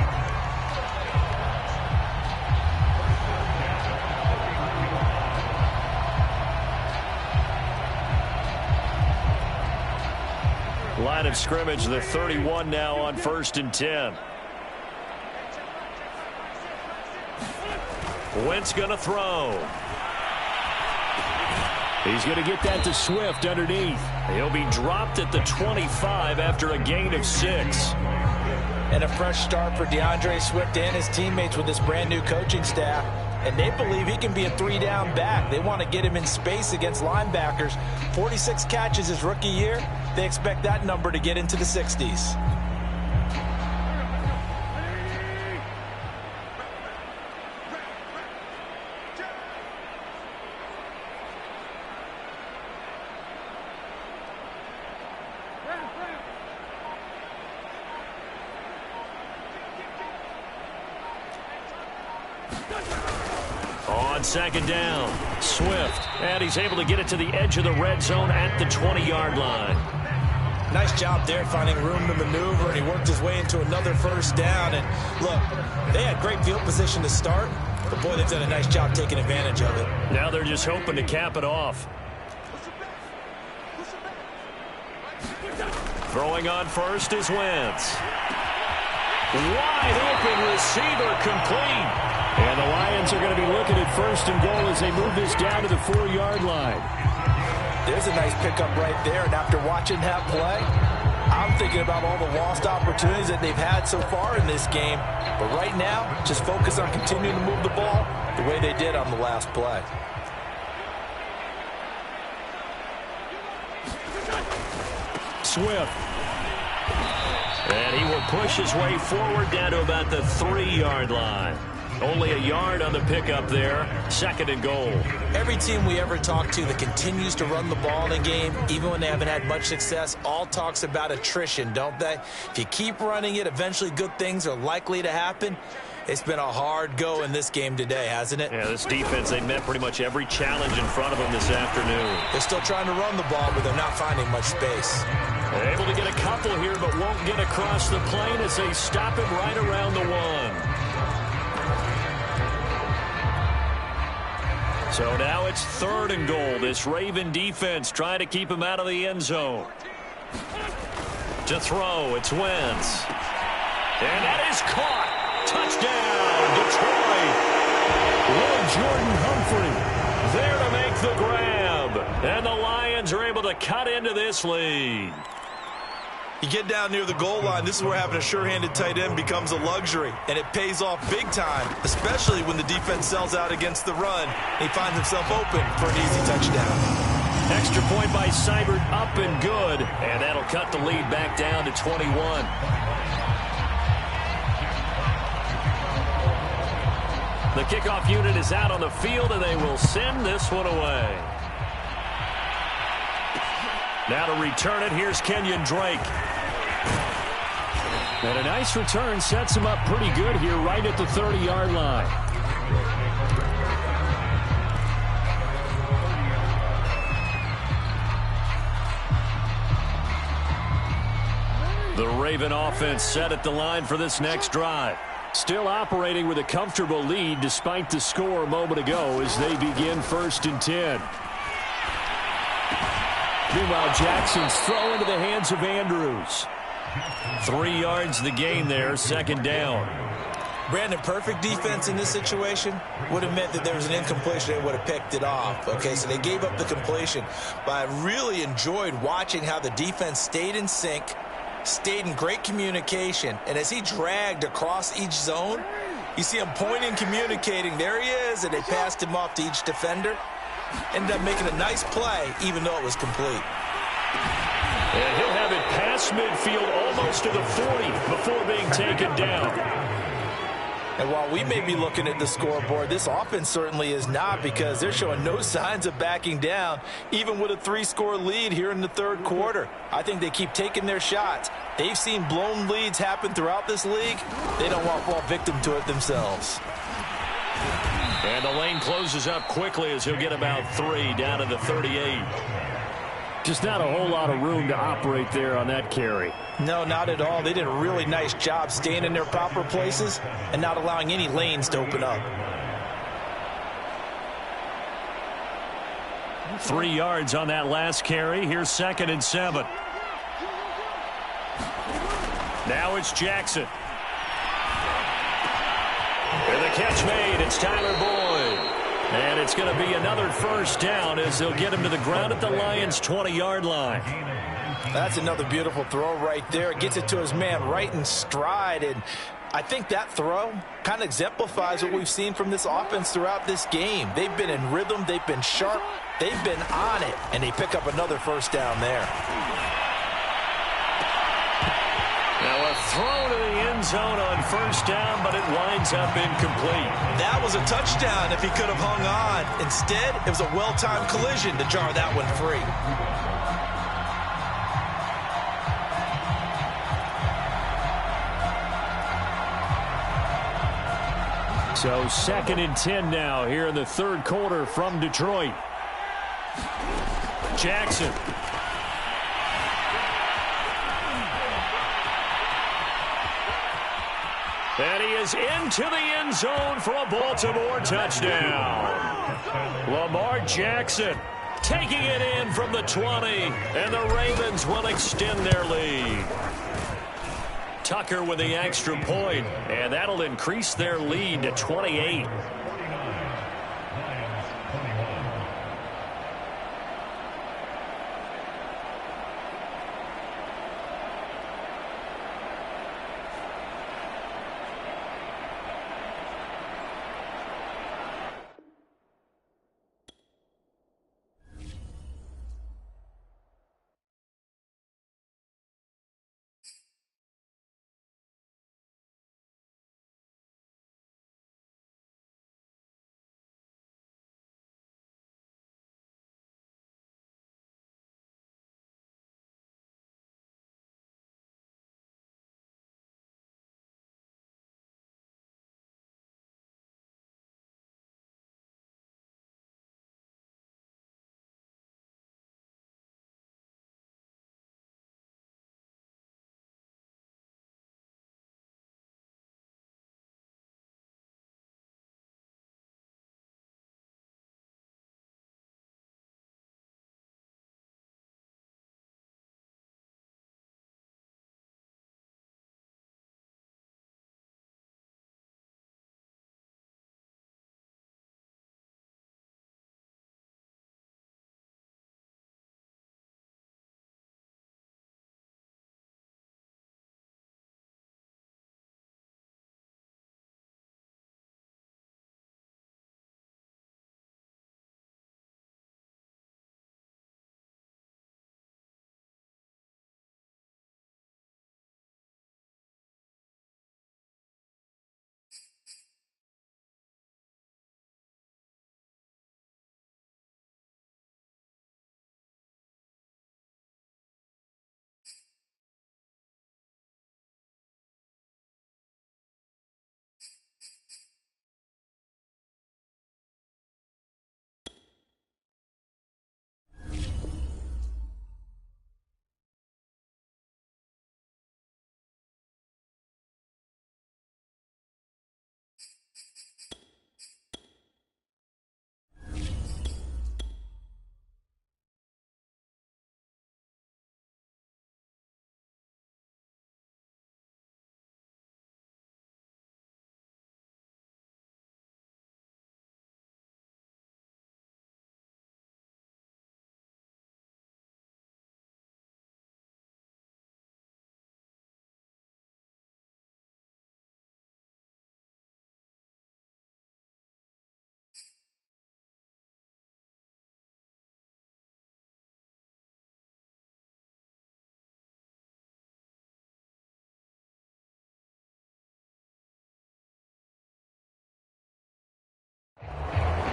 Line of scrimmage, the 31 now on 1st and 10. Wentz going to throw. He's going to get that to Swift underneath. He'll be dropped at the 25 after a gain of 6. And a fresh start for DeAndre Swift and his teammates with this brand new coaching staff. And they believe he can be a 3-down back. They want to get him in space against linebackers. 46 catches his rookie year. They expect that number to get into the 60s. On 2nd down, Swift, and he's able to get it to the edge of the red zone at the 20-yard line. Nice job there finding room to maneuver, and he worked his way into another 1st down. And look, they had great field position to start, but boy, they've done a nice job taking advantage of it. Now they're just hoping to cap it off. Throwing on first is Wentz. Wide open receiver complete. And the Lions are going to be looking at 1st and goal as they move this down to the 4-yard line. There's a nice pickup right there. And after watching that play, I'm thinking about all the lost opportunities that they've had so far in this game. But right now, just focus on continuing to move the ball the way they did on the last play. Swift. And he will push his way forward down to about the 3-yard line. Only a yard on the pickup there. 2nd and goal. Every team we ever talk to that continues to run the ball in a game, even when they haven't had much success, all talks about attrition, don't they? If you keep running it, eventually good things are likely to happen. It's been a hard go in this game today, hasn't it? Yeah, this defense, they met pretty much every challenge in front of them this afternoon. They're still trying to run the ball, but they're not finding much space. They're able to get a couple here, but won't get across the plane as they stop him right around the 1. So now it's 3rd and goal. This Raven defense trying to keep him out of the end zone. To throw, it's Wentz. And that is caught. Touchdown, Detroit. Will Jordan Humphrey there to make the grab. And the Lions are able to cut into this lead. You get down near the goal line, this is where having a sure-handed tight end becomes a luxury, and it pays off big time, especially when the defense sells out against the run. He finds himself open for an easy touchdown. Extra point by Seibert, up and good, and that'll cut the lead back down to 21. The kickoff unit is out on the field, and they will send this one away. Now to return it, here's Kenyon Drake. And a nice return sets him up pretty good here right at the 30-yard line. The Raven offense set at the line for this next drive. Still operating with a comfortable lead despite the score a moment ago as they begin 1st and 10. Meanwhile, Jackson's throw into the hands of Andrews. 3 yards the gain there, 2nd down. Brandon, perfect defense in this situation would have meant that there was an incompletion. They would have picked it off. Okay, so they gave up the completion. But I really enjoyed watching how the defense stayed in sync, stayed in great communication. And as he dragged across each zone, you see him pointing, communicating. There he is, and they passed him off to each defender. Ended up making a nice play, even though it was complete. And he'll have it past midfield almost to the 40 before being taken down. And while we may be looking at the scoreboard, this offense certainly is not, because they're showing no signs of backing down, even with a 3-score lead here in the 3rd quarter. I think they keep taking their shots. They've seen blown leads happen throughout this league. They don't want to fall victim to it themselves. And the lane closes up quickly as he'll get about 3 down to the 38. Just not a whole lot of room to operate there on that carry. No, not at all. They did a really nice job staying in their proper places and not allowing any lanes to open up. 3 yards on that last carry. Here's 2nd and 7. Now it's Jackson. And the catch made. It's Tyler Boyd. And it's going to be another 1st down as they'll get him to the ground at the Lions' 20-yard line. That's another beautiful throw right there. Gets it to his man right in stride. And I think that throw kind of exemplifies what we've seen from this offense throughout this game. They've been in rhythm. They've been sharp. They've been on it. And they pick up another 1st down there. Now a throw to the end zone on 1st down, but it winds up incomplete. That was a touchdown if he could have hung on. Instead, it was a well-timed collision to jar that one free. So 2nd and 10 now here in the 3rd quarter from Detroit. Jackson. And he is into the end zone for a Baltimore touchdown. Lamar Jackson taking it in from the 20, and the Ravens will extend their lead. Tucker with the extra point, and that'll increase their lead to 28.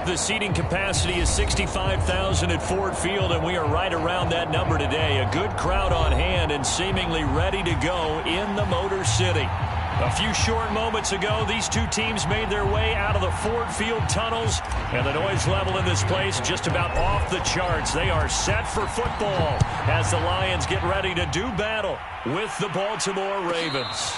The seating capacity is 65,000 at Ford Field, and we are right around that number today. A good crowd on hand and seemingly ready to go in the Motor City. A few short moments ago, these two teams made their way out of the Ford Field tunnels, and the noise level in this place just about off the charts. They are set for football as the Lions get ready to do battle with the Baltimore Ravens.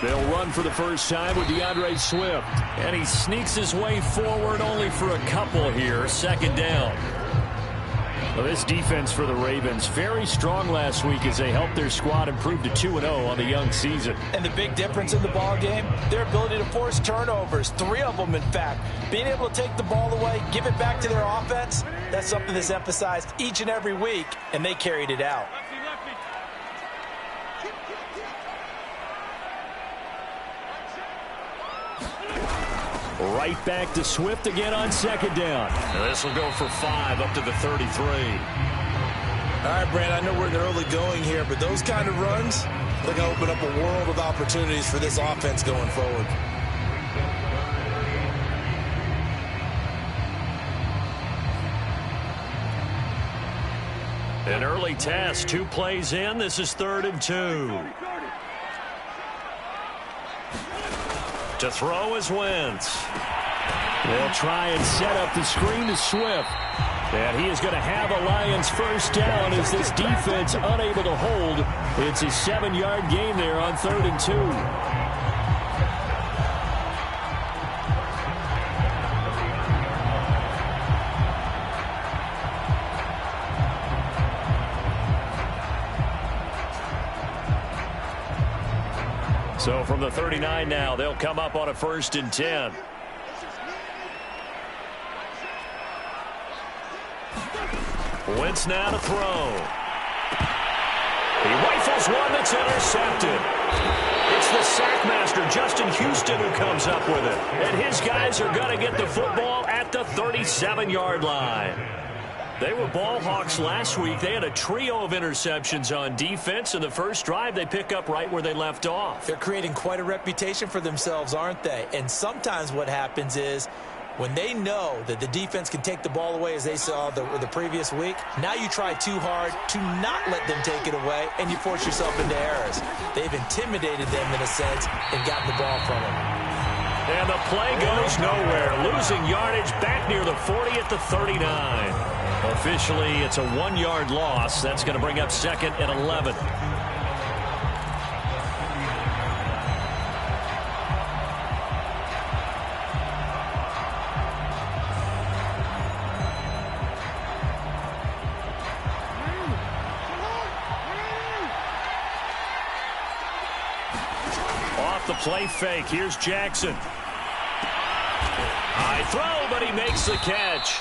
They'll run for the first time with DeAndre Swift. And he sneaks his way forward only for a couple here. Second down. Well, this defense for the Ravens, very strong last week as they helped their squad improve to 2-0 on the young season. And the big difference in the ball game, their ability to force turnovers, 3 of them in fact. Being able to take the ball away, give it back to their offense, that's something that's emphasized each and every week, and they carried it out. Right back to Swift again on second down. This will go for 5 up to the 33. All right, Brand, I know we're in the early going here, but those kind of runs, they're going to open up a world of opportunities for this offense going forward. An early test, 2 plays in. This is 3rd and 2. To throw is Wentz. They'll try and set up the screen to Swift. And he is going to have a Lions first down as this defense unable to hold. It's a 7-yard gain there on 3rd and 2. So from the 39 now, they'll come up on a 1st and 10. Wentz now to throw. He rifles one that's intercepted. It's the sackmaster, Justin Houston, who comes up with it. And his guys are going to get the football at the 37-yard line. They were ball hawks last week. They had a trio of interceptions on defense. In the first drive, they pick up right where they left off. They're creating quite a reputation for themselves, aren't they? And sometimes what happens is when they know that the defense can take the ball away, as they saw the previous week, now you try too hard to not let them take it away, and you force yourself into errors. They've intimidated them in a sense and gotten the ball from them. And the play goes nowhere. Losing yardage back near the 40 at the 39. Officially, it's a 1-yard loss. That's going to bring up 2nd and 11. Off the play fake. Here's Jackson. High throw, but he makes the catch.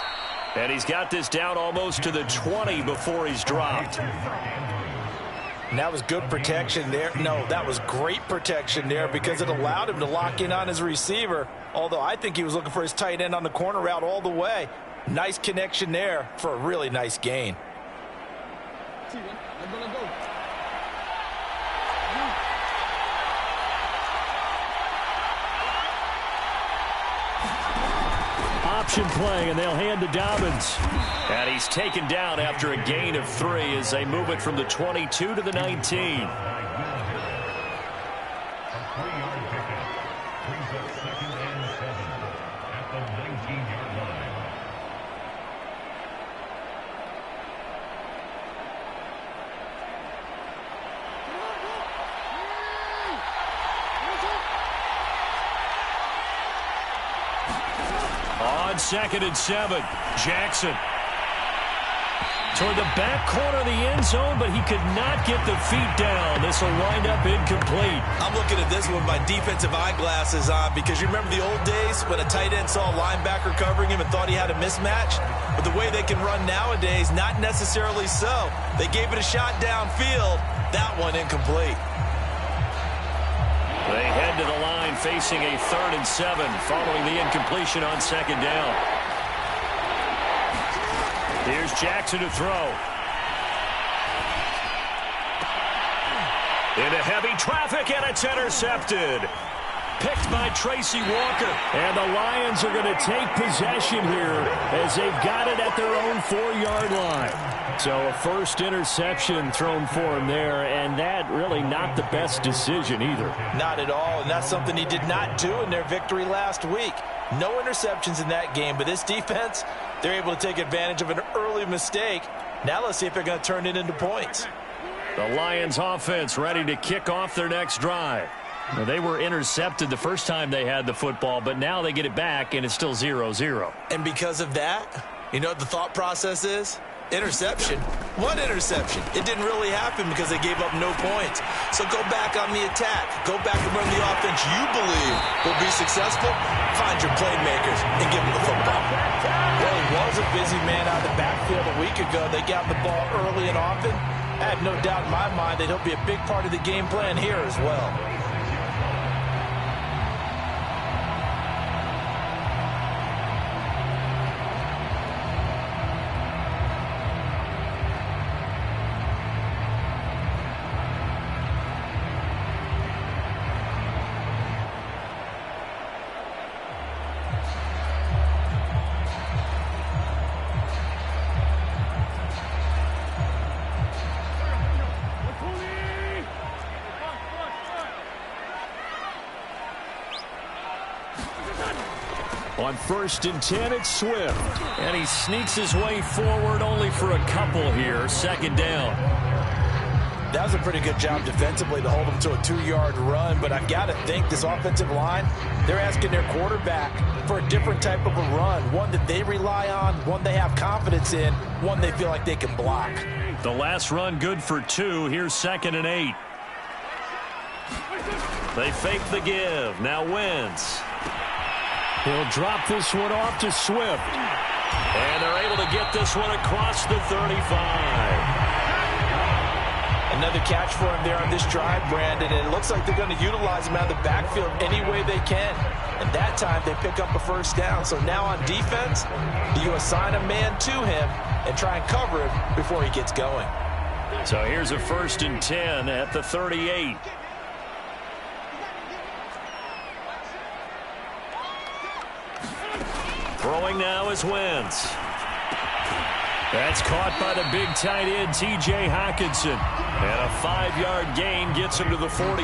And he's got this down almost to the 20 before he's dropped. And that was good protection there. No, that was great protection there because it allowed him to lock in on his receiver. Although I think he was looking for his tight end on the corner route all the way. Nice connection there for a really nice gain. Option play, and they'll hand to Dobbins. And he's taken down after a gain of 3 as they move it from the 22 to the 19. On 2nd and 7, Jackson. toward the back corner of the end zone, but he could not get the feet down. This will wind up incomplete. I'm looking at this with my defensive eyeglasses on because you remember the old days when a tight end saw a linebacker covering him and thought he had a mismatch? But the way they can run nowadays, not necessarily so. They gave it a shot downfield. That one incomplete. They head to the line facing a 3rd and 7 following the incompletion on 2nd down. Here's Jackson to throw. Into heavy traffic, and it's intercepted. Picked by Tracy Walker. And the Lions are going to take possession here as they've got it at their own 4-yard line. So a first interception thrown for him there, and that really not the best decision either. Not at all, and that's something he did not do in their victory last week. No interceptions in that game, but this defense, they're able to take advantage of an early mistake. Now let's see if they're going to turn it into points. The Lions offense ready to kick off their next drive. Now, they were intercepted the first time they had the football, but now they get it back, and it's still 0-0. And because of that, you know what the thought process is? Interception. One interception. It didn't really happen because they gave up no points. So go back on the attack. Go back and run the offense you believe will be successful. Find your playmakers and give them the football. Well, he was a busy man out of the backfield a week ago. They got the ball early and often. I have no doubt in my mind that he'll be a big part of the game plan here as well. On 1st and 10, it's Swift. And he sneaks his way forward only for a couple here. 2nd down. That was a pretty good job defensively to hold him to a 2-yard run, but I've got to think this offensive line, they're asking their quarterback for a different type of a run, one that they rely on, one they have confidence in, one they feel like they can block. The last run good for 2. Here's 2nd and 8. They fake the give. Now Wentz. He'll drop this one off to Swift. And they're able to get this one across the 35. Another catch for him there on this drive, Brandon, and it looks like they're going to utilize him out of the backfield any way they can. And that time they pick up a 1st down. So now on defense, do you assign a man to him and try and cover him before he gets going? So here's a 1st and 10 at the 38. Throwing now is Wentz. That's caught by the big tight end, T.J. Hockenson. And a 5-yard gain gets him to the 42.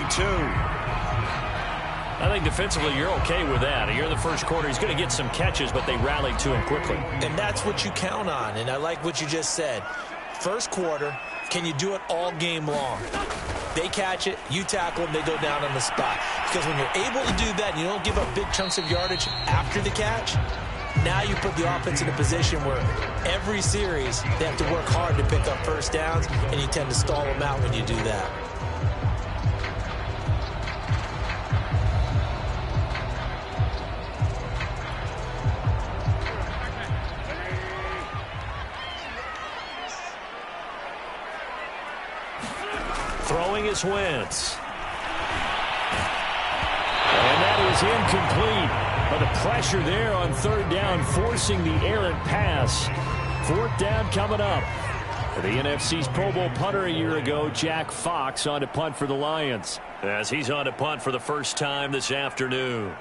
I think defensively you're okay with that. You're in the first quarter. He's going to get some catches, but they rallied to him quickly. And that's what you count on, and I like what you just said. First quarter, can you do it all game long? They catch it, you tackle them, they go down on the spot. Because when you're able to do that and you don't give up big chunks of yardage after the catch, now you put the offense in a position where every series they have to work hard to pick up 1st downs, and you tend to stall them out when you do that. Throwing is Wentz. And that is incomplete. But the pressure there on 3rd down, forcing the errant pass. 4th down coming up. The NFC's Pro Bowl punter a year ago, Jack Fox, on to punt for the Lions. As he's on to punt for the first time this afternoon.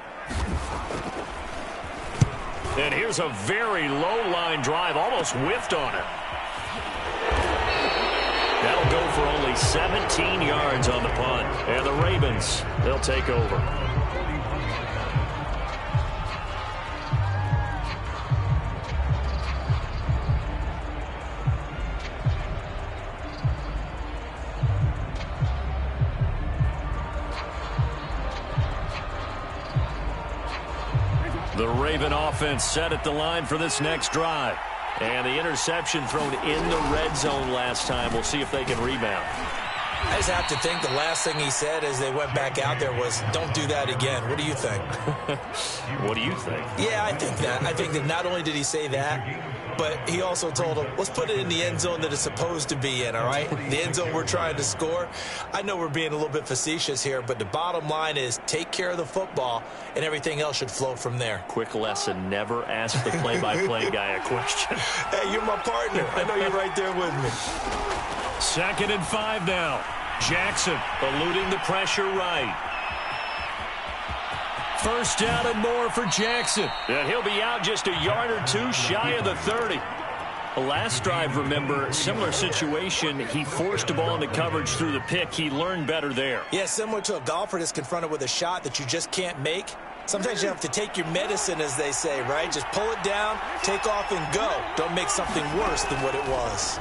And here's a very low line drive, almost whiffed on it. That'll go for only 17 yards on the punt. And the Ravens, they'll take over. The Raven offense set at the line for this next drive. And the interception thrown in the red zone last time. We'll see if they can rebound. I just have to think the last thing he said as they went back out there was, don't do that again. What do you think? What do you think? Yeah, I think that. I think that not only did he say that, but he also told him, let's put it in the end zone that it's supposed to be in, all right? The end zone we're trying to score. I know we're being a little bit facetious here, but the bottom line is take care of the football, and everything else should flow from there. Quick lesson, never ask the play-by-play guy a question. Hey, you're my partner. I know you're right there with me. 2nd and 5 now. Jackson eluding the pressure right. 1st down and more for Jackson. And he'll be out just a yard or two shy of the 30. The last drive, remember, similar situation. He forced a ball into coverage through the pick. He learned better there. Yeah, similar to a golfer that's confronted with a shot that you just can't make. Sometimes you have to take your medicine, as they say, right? Just pull it down, take off, and go. Don't make something worse than what it was.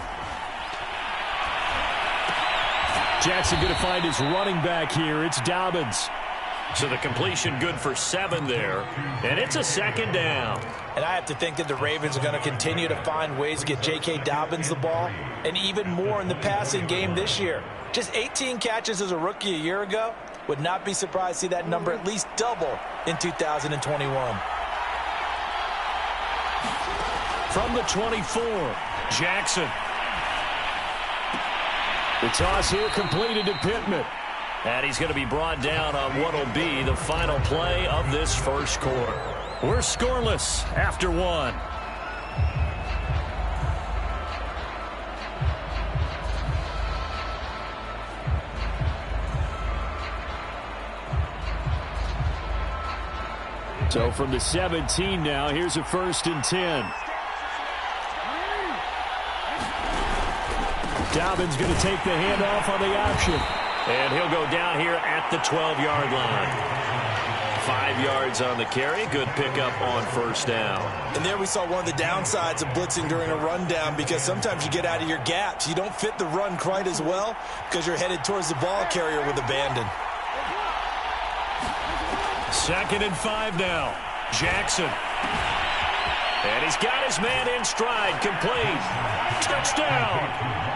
Jackson going to find his running back here. It's Dobbins. So the completion good for 7 there. And it's a 2nd down. And I have to think that the Ravens are going to continue to find ways to get J.K. Dobbins the ball, and even more in the passing game this year. Just 18 catches as a rookie a year ago. Would not be surprised to see that number at least double in 2021. From the 24, Jackson. The toss here completed to Pittman. And he's going to be brought down on what will be the final play of this first quarter. We're scoreless after 1. So from the 17 now, here's a 1st and 10. Dobbins going to take the handoff on the option. And he'll go down here at the 12-yard line. 5 yards on the carry. Good pickup on 1st down. And there we saw one of the downsides of blitzing during a rundown, because sometimes you get out of your gaps. You don't fit the run quite as well because you're headed towards the ball carrier with abandon. 2nd and 5 now. Jackson. And he's got his man in stride. Complete. Touchdown.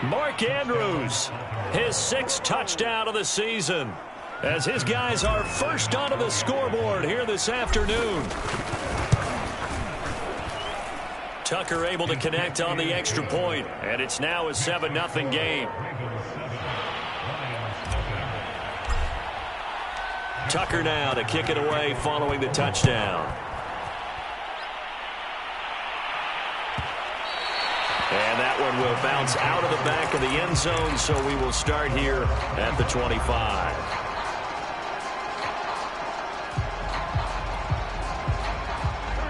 Mark Andrews, his 6th touchdown of the season, as his guys are first onto the scoreboard here this afternoon. Tucker able to connect on the extra point, and it's now a 7-0 game. Tucker now to kick it away following the touchdown. And that one will bounce out of the back of the end zone, so we will start here at the 25.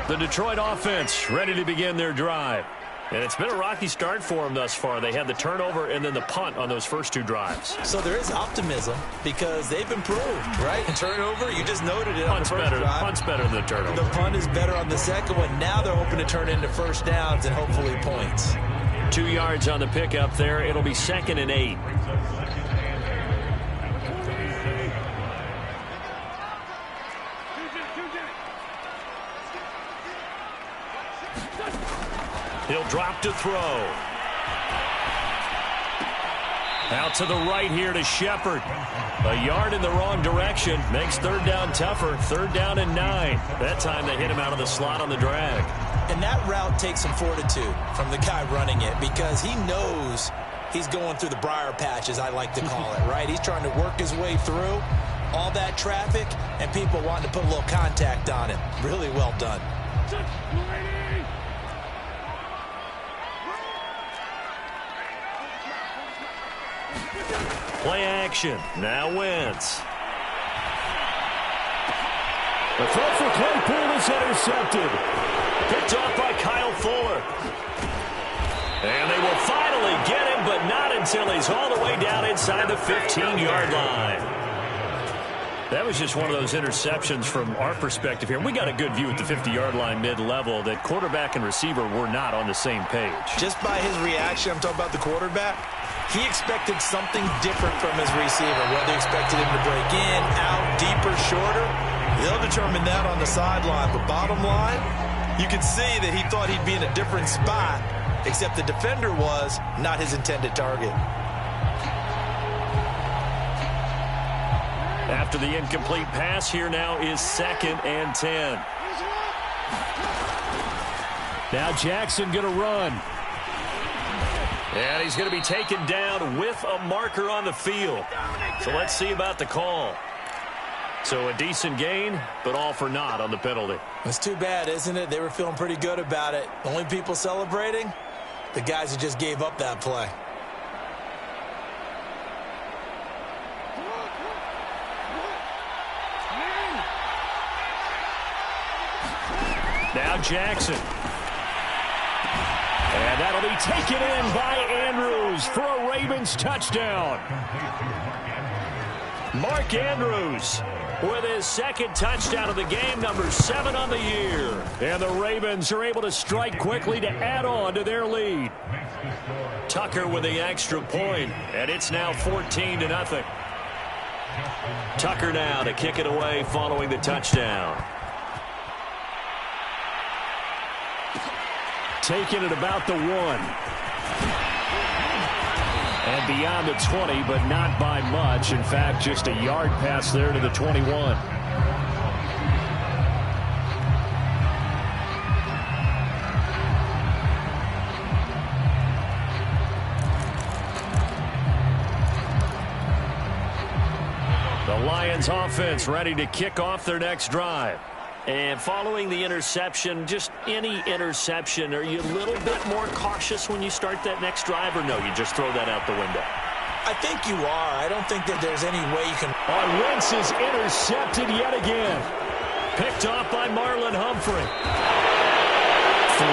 The Detroit offense ready to begin their drive. And it's been a rocky start for them thus far. They had the turnover and then the punt on those first 2 drives. So there is optimism because they've improved, right? And turnover, you just noted it on the first drive. Punt's better than the turnover. The punt is better on the second one. Now they're hoping to turn into 1st downs and hopefully points. 2 yards on the pickup there. It'll be 2nd and 8. He'll drop to throw. Out to the right here to Shepard. A yard in the wrong direction. Makes 3rd down tougher. 3rd down and 9. That time they hit him out of the slot on the drag. And that route takes some fortitude from the guy running it, because he knows he's going through the briar patch, as I like to call it, right? He's trying to work his way through all that traffic and people wanting to put a little contact on it. Really well done. Play action. Now Wentz. The throw for Claypool is intercepted. Picked off by Kyle Fuller. And they will finally get him, but not until he's all the way down inside the 15-yard line. That was just one of those interceptions from our perspective here. We got a good view at the 50-yard line mid-level that quarterback and receiver were not on the same page. Just by his reaction, I'm talking about the quarterback, he expected something different from his receiver, whether he expected him to break in, out, deeper, shorter. They'll determine that on the sideline. But bottom line, You could see that he thought he'd be in a different spot, except the defender was not his intended target. After the incomplete pass, here now is 2nd and 10. Now Jackson going to run. And he's going to be taken down with a marker on the field. So let's see about the call. So a decent gain, but all for naught on the penalty. It's too bad, isn't it? They were feeling pretty good about it. Only people celebrating, the guys who just gave up that play. Now Jackson. And that'll be taken in by Andrews for a Ravens touchdown. Mark Andrews with his 2nd touchdown of the game, number 7 on the year. And the Ravens are able to strike quickly to add on to their lead. Tucker with the extra point, and it's now 14-0. Tucker now to kick it away following the touchdown. Taking it about the 1. And beyond the 20, but not by much. In fact, just a yard pass there to the 21. The Lions offense ready to kick off their next drive. And following the interception, just any interception, are you a little bit more cautious when you start that next drive, or no, you just throw that out the window? I think you are. I don't think that there's any way you can. Wentz is intercepted yet again. Picked off by Marlon Humphrey. 3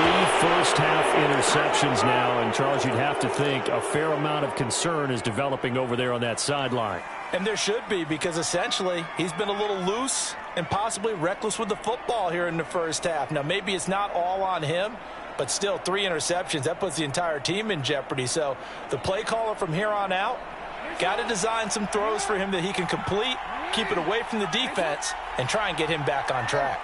first-half interceptions now, and Charles, you'd have to think a fair amount of concern is developing over there on that sideline. And there should be, because essentially he's been a little loose and possibly reckless with the football here in the first half. Now, maybe it's not all on him, but still 3 interceptions. That puts the entire team in jeopardy. So the play caller from here on out got to design some throws for him that he can complete, keep it away from the defense, and try and get him back on track.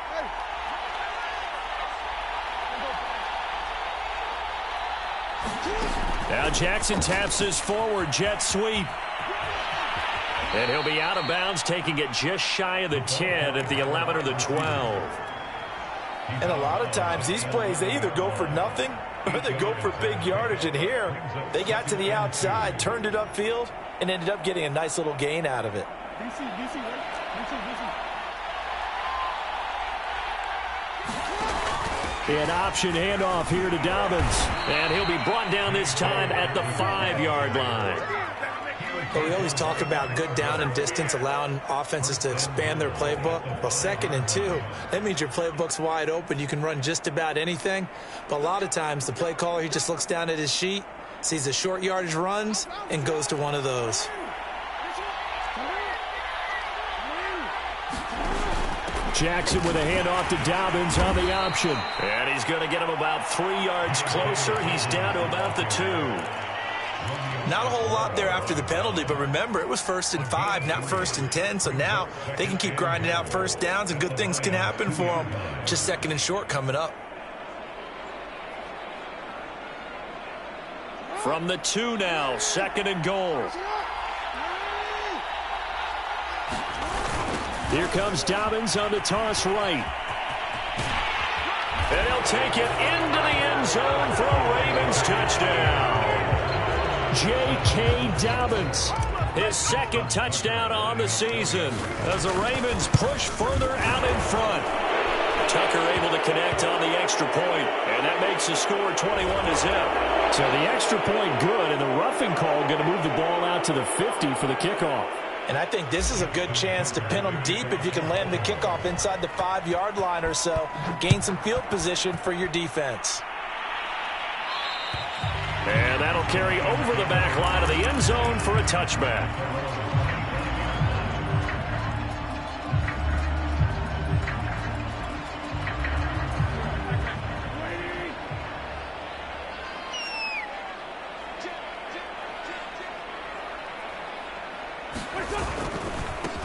Now Jackson taps his forward jet sweep. And he'll be out of bounds, taking it just shy of the 10 at the 11 or the 12. And a lot of times these plays, they either go for nothing or they go for big yardage. And here, they got to the outside, turned it upfield, and ended up getting a nice little gain out of it. An option handoff here to Dobbins. And he'll be brought down this time at the 5-yard line. Well, we always talk about good down and distance, allowing offenses to expand their playbook. Well, 2nd and 2, that means your playbook's wide open. You can run just about anything. But a lot of times, the play caller, he just looks down at his sheet, sees the short yardage runs, and goes to one of those. Jackson with a handoff to Dobbins on the option. And he's going to get him about 3 yards closer. He's down to about the 2. Not a whole lot there after the penalty, but remember, it was 1st and 5, not 1st and 10, so now they can keep grinding out first downs and good things can happen for them. Just 2nd and short coming up. From the 2 now, 2nd and goal. Here comes Dobbins on the toss right. And he'll take it into the end zone for a Ravens touchdown. J.K. Dobbins, his 2nd touchdown on the season as the Ravens push further out in front. Tucker able to connect on the extra point, and that makes the score 21-0. So the extra point good, and the roughing call going to move the ball out to the 50 for the kickoff. And I think this is a good chance to pin them deep if you can land the kickoff inside the 5-yard line or so. Gain some field position for your defense. And that'll carry over the back line of the end zone for a touchback.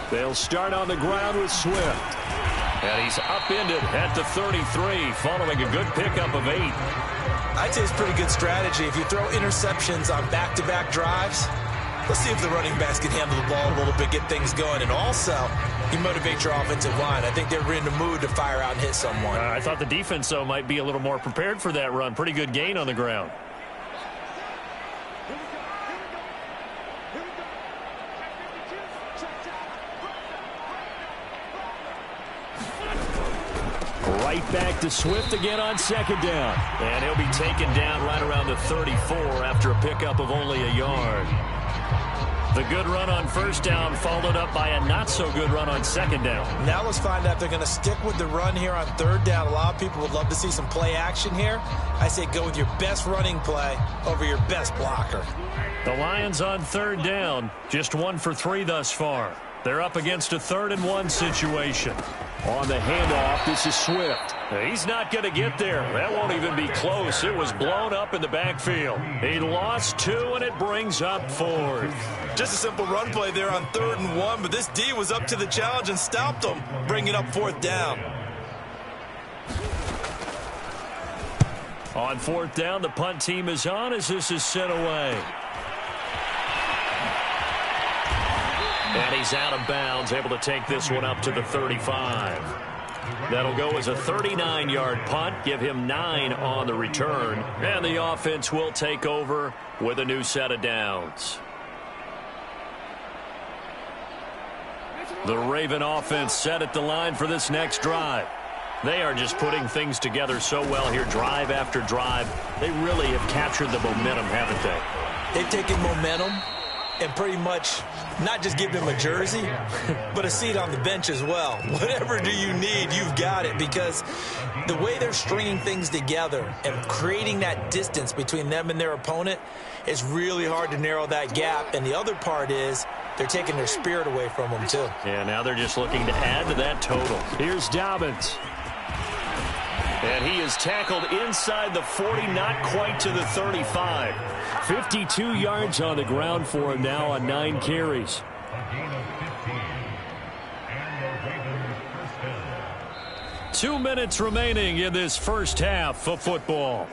They'll start on the ground with Swift. And he's upended at the 33, following a good pickup of 8. I'd say it's pretty good strategy. If you throw interceptions on back-to-back drives, let's see if the running backs can handle the ball a little bit, get things going. And also, you motivate your offensive line. I think they're in the mood to fire out and hit someone. I thought the defense, though, might be a little more prepared for that run. Pretty good gain on the ground. Right back to Swift again on second down. And he'll be taken down right around the 34 after a pickup of only a yard. The good run on first down followed up by a not-so-good run on second down. Now let's find out if they're going to stick with the run here on third down. A lot of people would love to see some play action here. I say go with your best running play over your best blocker. The Lions on third down, just 1 for 3 thus far. They're up against a 3rd and 1 situation. On the handoff, this is Swift. He's not going to get there. That won't even be close. It was blown up in the backfield. He lost 2, and it brings up 4th. Just a simple run play there on 3rd and 1, but this D was up to the challenge and stopped him, bringing up 4th down. On 4th down, the punt team is on as this is sent away. And he's out of bounds, able to take this one up to the 35. That'll go as a 39-yard punt, give him 9 on the return. And the offense will take over with a new set of downs. The Raven offense set at the line for this next drive. They are just putting things together so well here, drive after drive. They really have captured the momentum, haven't they? They've taken momentum and pretty much not just give them a jersey, but a seat on the bench as well. Whatever do you need, you've got it, because the way they're stringing things together and creating that distance between them and their opponent, it's really hard to narrow that gap. And the other part is they're taking their spirit away from them, too. Yeah, now they're just looking to add to that total. Here's Dobbins. And he is tackled inside the 40, not quite to the 35. 52 yards on the ground for him now on 9 carries. Two minutes remaining in this first half of football.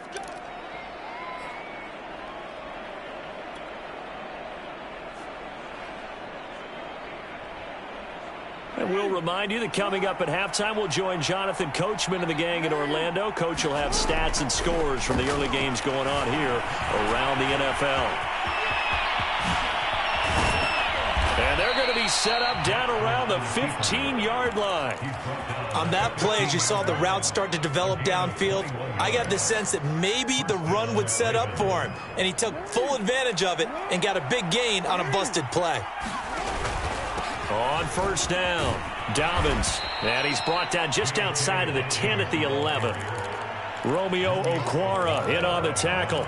And we'll remind you that coming up at halftime, we'll join Jonathan Coachman and the gang in Orlando. Coach will have stats and scores from the early games going on here around the NFL. And they're going to be set up down around the 15-yard line. On that play, as you saw the route start to develop downfield, I got the sense that maybe the run would set up for him. And he took full advantage of it and got a big gain on a busted play. On first down, Dobbins. And he's brought down just outside of the 10 at the 11. Romeo Okwara in on the tackle.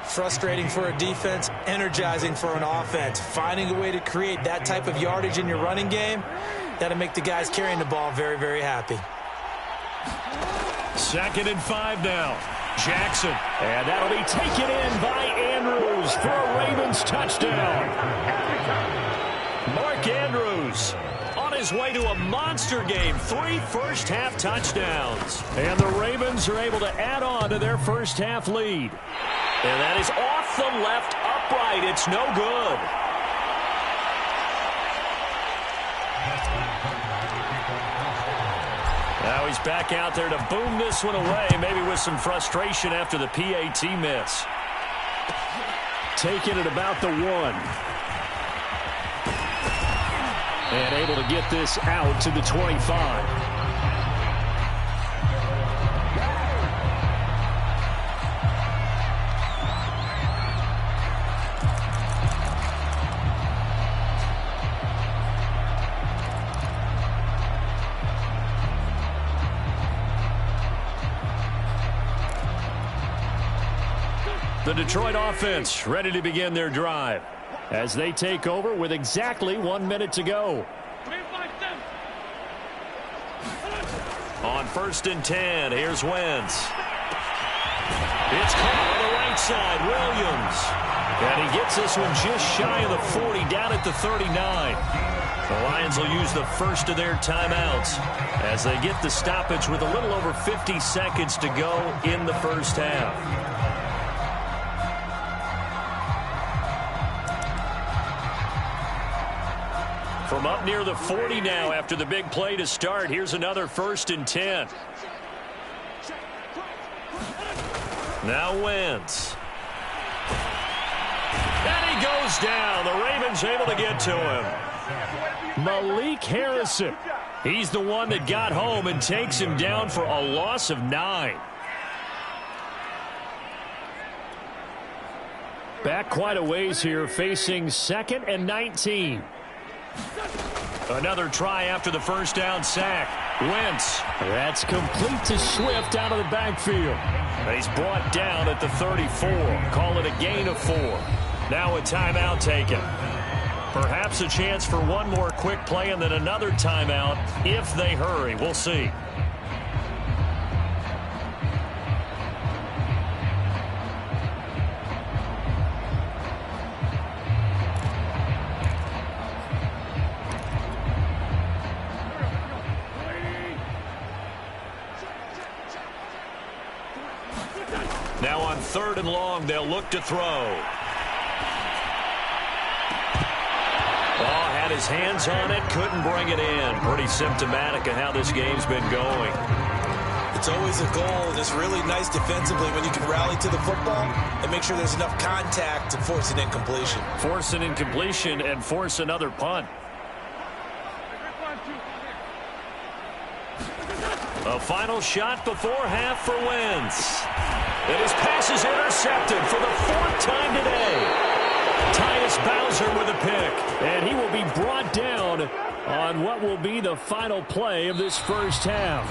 Frustrating for a defense, energizing for an offense. Finding a way to create that type of yardage in your running game, that'll make the guys carrying the ball very, very happy. 2nd and 5 now. Jackson. And that'll be taken in by Andrews for a Ravens touchdown. Mark Andrews on his way to a monster game. 3 first-half touchdowns. And the Ravens are able to add on to their first-half lead. And that is off the left upright. It's no good. Now he's back out there to boom this one away, maybe with some frustration after the PAT miss. Taking it about the 1. And able to get this out to the 25. The Detroit offense ready to begin their drive as they take over with exactly 1 minute to go. On 1st and 10, here's Wentz. It's caught on the right side, Williams. And he gets this one just shy of the 40, down at the 39. The Lions will use the first of their timeouts as they get the stoppage with a little over 50 seconds to go in the first half. From up near the 40 now after the big play to start, here's another 1st and 10. Now Wentz. And he goes down. The Ravens able to get to him. Malik Harrison. He's the one that got home and takes him down for a loss of 9. Back quite a ways here, facing 2nd and 19. Another try after the first down sack. Wentz. That's complete to Swift out of the backfield. He's brought down at the 34. Call it a gain of 4. Now a timeout taken. Perhaps a chance for one more quick play and then another timeout if they hurry. We'll see. Now on 3rd and long, they'll look to throw. Had his hands on it, couldn't bring it in. Pretty symptomatic of how this game's been going. It's always a goal, and it's really nice defensively when you can rally to the football and make sure there's enough contact to force an incompletion. Force an incompletion and force another punt. A final shot before half for Wentz. And his pass is intercepted for the 4th time today. Tyus Bowser with a pick, and he will be brought down on what will be the final play of this first half.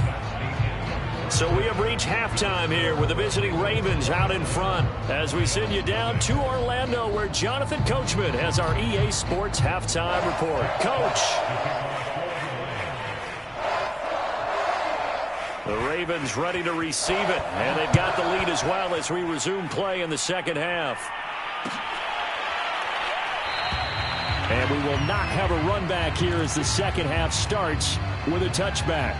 So we have reached halftime here with the visiting Ravens out in front as we send you down to Orlando where Jonathan Coachman has our EA Sports halftime report. Coach. The Ravens ready to receive it, and they've got the lead as well as we resume play in the second half. And we will not have a run back here as the second half starts with a touchback.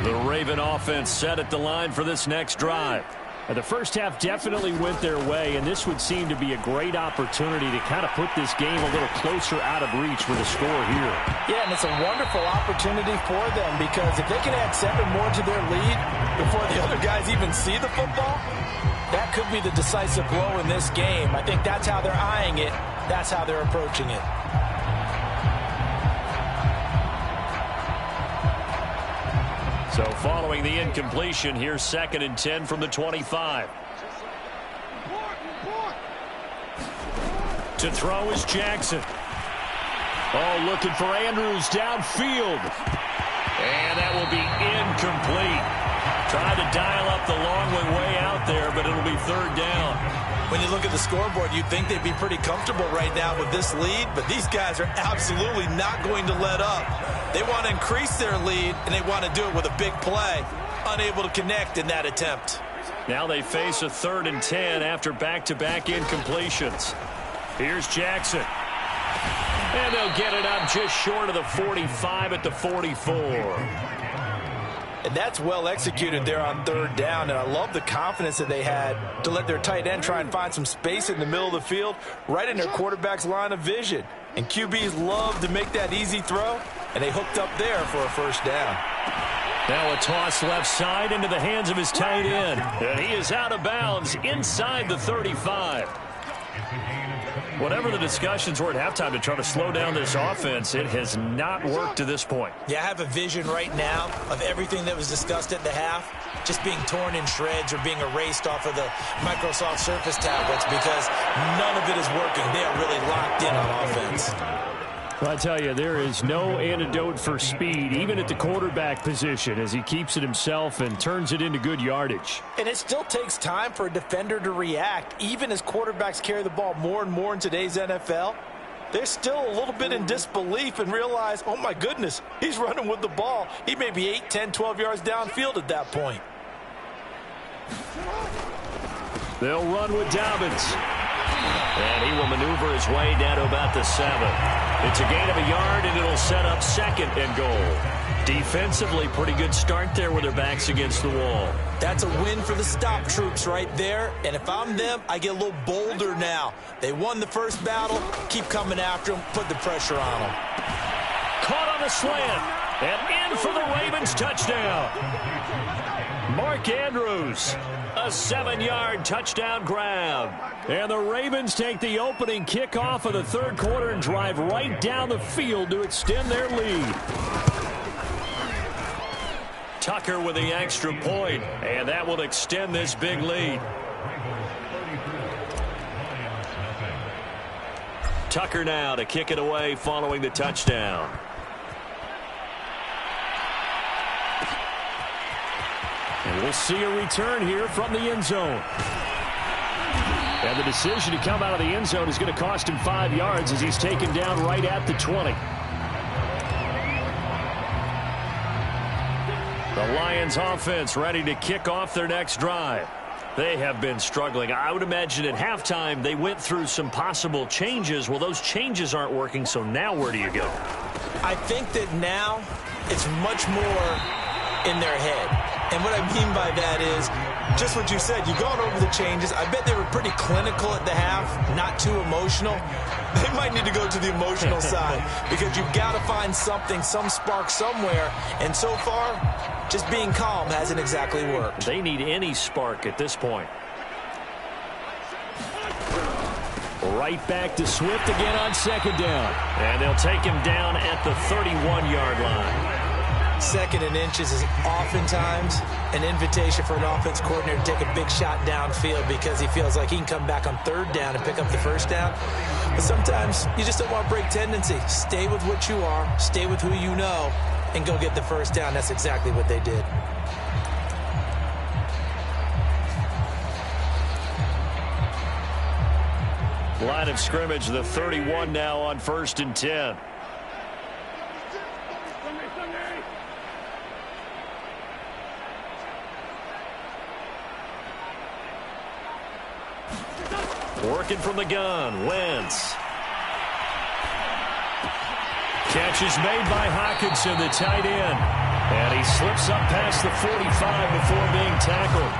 The Raven offense set at the line for this next drive. And the first half definitely went their way, and this would seem to be a great opportunity to kind of put this game a little closer out of reach with a score here. Yeah, and it's a wonderful opportunity for them because if they can add 7 more to their lead before the other guys even see the football, that could be the decisive blow in this game. I think that's how they're eyeing it. That's how they're approaching it. So following the incompletion, here's 2nd and 10 from the 25. To throw is Jackson. Oh, looking for Andrews downfield. And that will be incomplete. Trying to dial up the long way out there, but it'll be 3rd down. When you look at the scoreboard, you'd think they'd be pretty comfortable right now with this lead, but these guys are absolutely not going to let up. They want to increase their lead, and they want to do it with a big play. Unable to connect in that attempt. Now they face a 3rd and 10 after back-to-back incompletions. Here's Jackson. And they'll get it up just short of the 45 at the 44. And that's well executed there on 3rd down, and I love the confidence that they had to let their tight end try and find some space in the middle of the field, right in their quarterback's line of vision. And QBs love to make that easy throw, and they hooked up there for a 1st down. Now a toss left side into the hands of his tight end, and he is out of bounds inside the 35. Whatever the discussions were at halftime to try to slow down this offense, it has not worked to this point. Yeah, I have a vision right now of everything that was discussed at the half just being torn in shreds or being erased off of the Microsoft Surface tablets because none of it is working. They are really locked in on offense. Well, I tell you, there is no antidote for speed, even at the quarterback position, as he keeps it himself and turns it into good yardage. And it still takes time for a defender to react, even as quarterbacks carry the ball more and more in today's NFL. They're still a little bit in disbelief and realize, oh my goodness, he's running with the ball. He may be 8, 10, 12 yards downfield at that point. They'll run with Dobbins. And he will maneuver his way down to about the 7. It's a gain of a yard, and it'll set up 2nd and goal. Defensively, pretty good start there with their backs against the wall. That's a win for the stop troops right there. And if I'm them, I get a little bolder now. They won the first battle. Keep coming after them. Put the pressure on them. Caught on the slant. And in for the Ravens touchdown. Mark Andrews. A 7-yard touchdown grab. And the Ravens take the opening kickoff of the third quarter and drive right down the field to extend their lead. Tucker with the extra point, and that will extend this big lead. Tucker now to kick it away following the touchdown. And we'll see a return here from the end zone. And the decision to come out of the end zone is going to cost him 5 yards as he's taken down right at the 20. The Lions offense ready to kick off their next drive. They have been struggling. I would imagine at halftime they went through some possible changes. Well, those changes aren't working, so now where do you go? I think that now it's much more in their head. And what I mean by that is just what you said. You've gone over the changes. I bet they were pretty clinical at the half, not too emotional. They might need to go to the emotional side because you've got to find something, some spark somewhere. And so far, just being calm hasn't exactly worked. They need any spark at this point. Right back to Swift again on 2nd down. And they'll take him down at the 31-yard line. 2nd and inches is oftentimes an invitation for an offense coordinator to take a big shot downfield because he feels like he can come back on 3rd down and pick up the 1st down. But sometimes you just don't want to break tendency. Stay with what you are, stay with who you know, and go get the 1st down. That's exactly what they did. Line of scrimmage, the 31 now on 1st and 10. Working from the gun, Wentz. Catch is made by Hockenson, the tight end. And he slips up past the 45 before being tackled.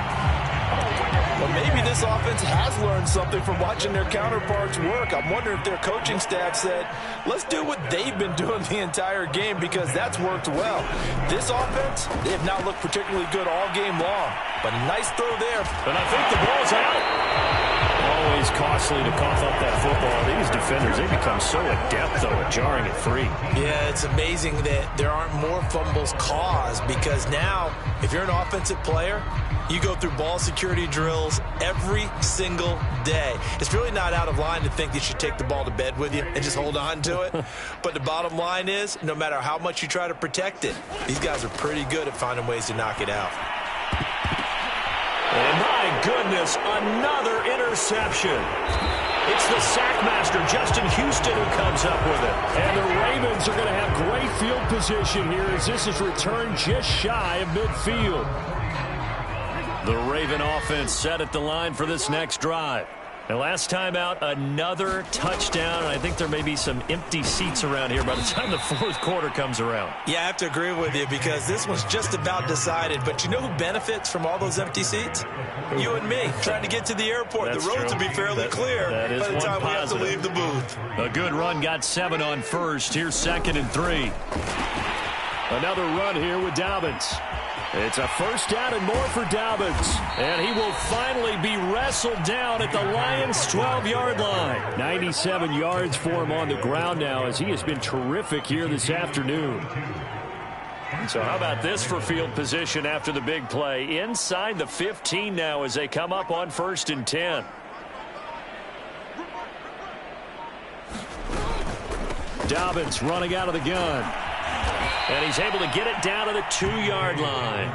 Well, maybe this offense has learned something from watching their counterparts work. I'm wondering if their coaching staff said, let's do what they've been doing the entire game because that's worked well. This offense, they have not looked particularly good all game long. But nice throw there. And I think the ball's out. Always costly to cough up that football. These defenders, they become so adept, though, at jarring it free. Yeah, it's amazing that there aren't more fumbles caused because now, if you're an offensive player, you go through ball security drills every single day. It's really not out of line to think you should take the ball to bed with you and just hold on to it. But the bottom line is, no matter how much you try to protect it, these guys are pretty good at finding ways to knock it out. And my goodness, another interception. It's the sackmaster, Justin Houston, who comes up with it. And the Ravens are going to have great field position here as this is returned just shy of midfield. The Raven offense set at the line for this next drive. And last time out, another touchdown, and I think there may be some empty seats around here by the time the 4th quarter comes around. Yeah, I have to agree with you because this one's just about decided. But you know who benefits from all those empty seats? You and me, trying to get to the airport. That's the roads true. will be fairly clear by the time we have to leave the booth. A good run, got 7 on 1st. Here's 2nd and 3. Another run here with Dobbins. It's a 1st down and more for Dobbins. And he will finally be wrestled down at the Lions' 12-yard line. 97 yards for him on the ground now as he has been terrific here this afternoon. So how about this for field position after the big play? Inside the 15 now as they come up on 1st and 10. Dobbins running out of the gun. And he's able to get it down to the 2-yard line.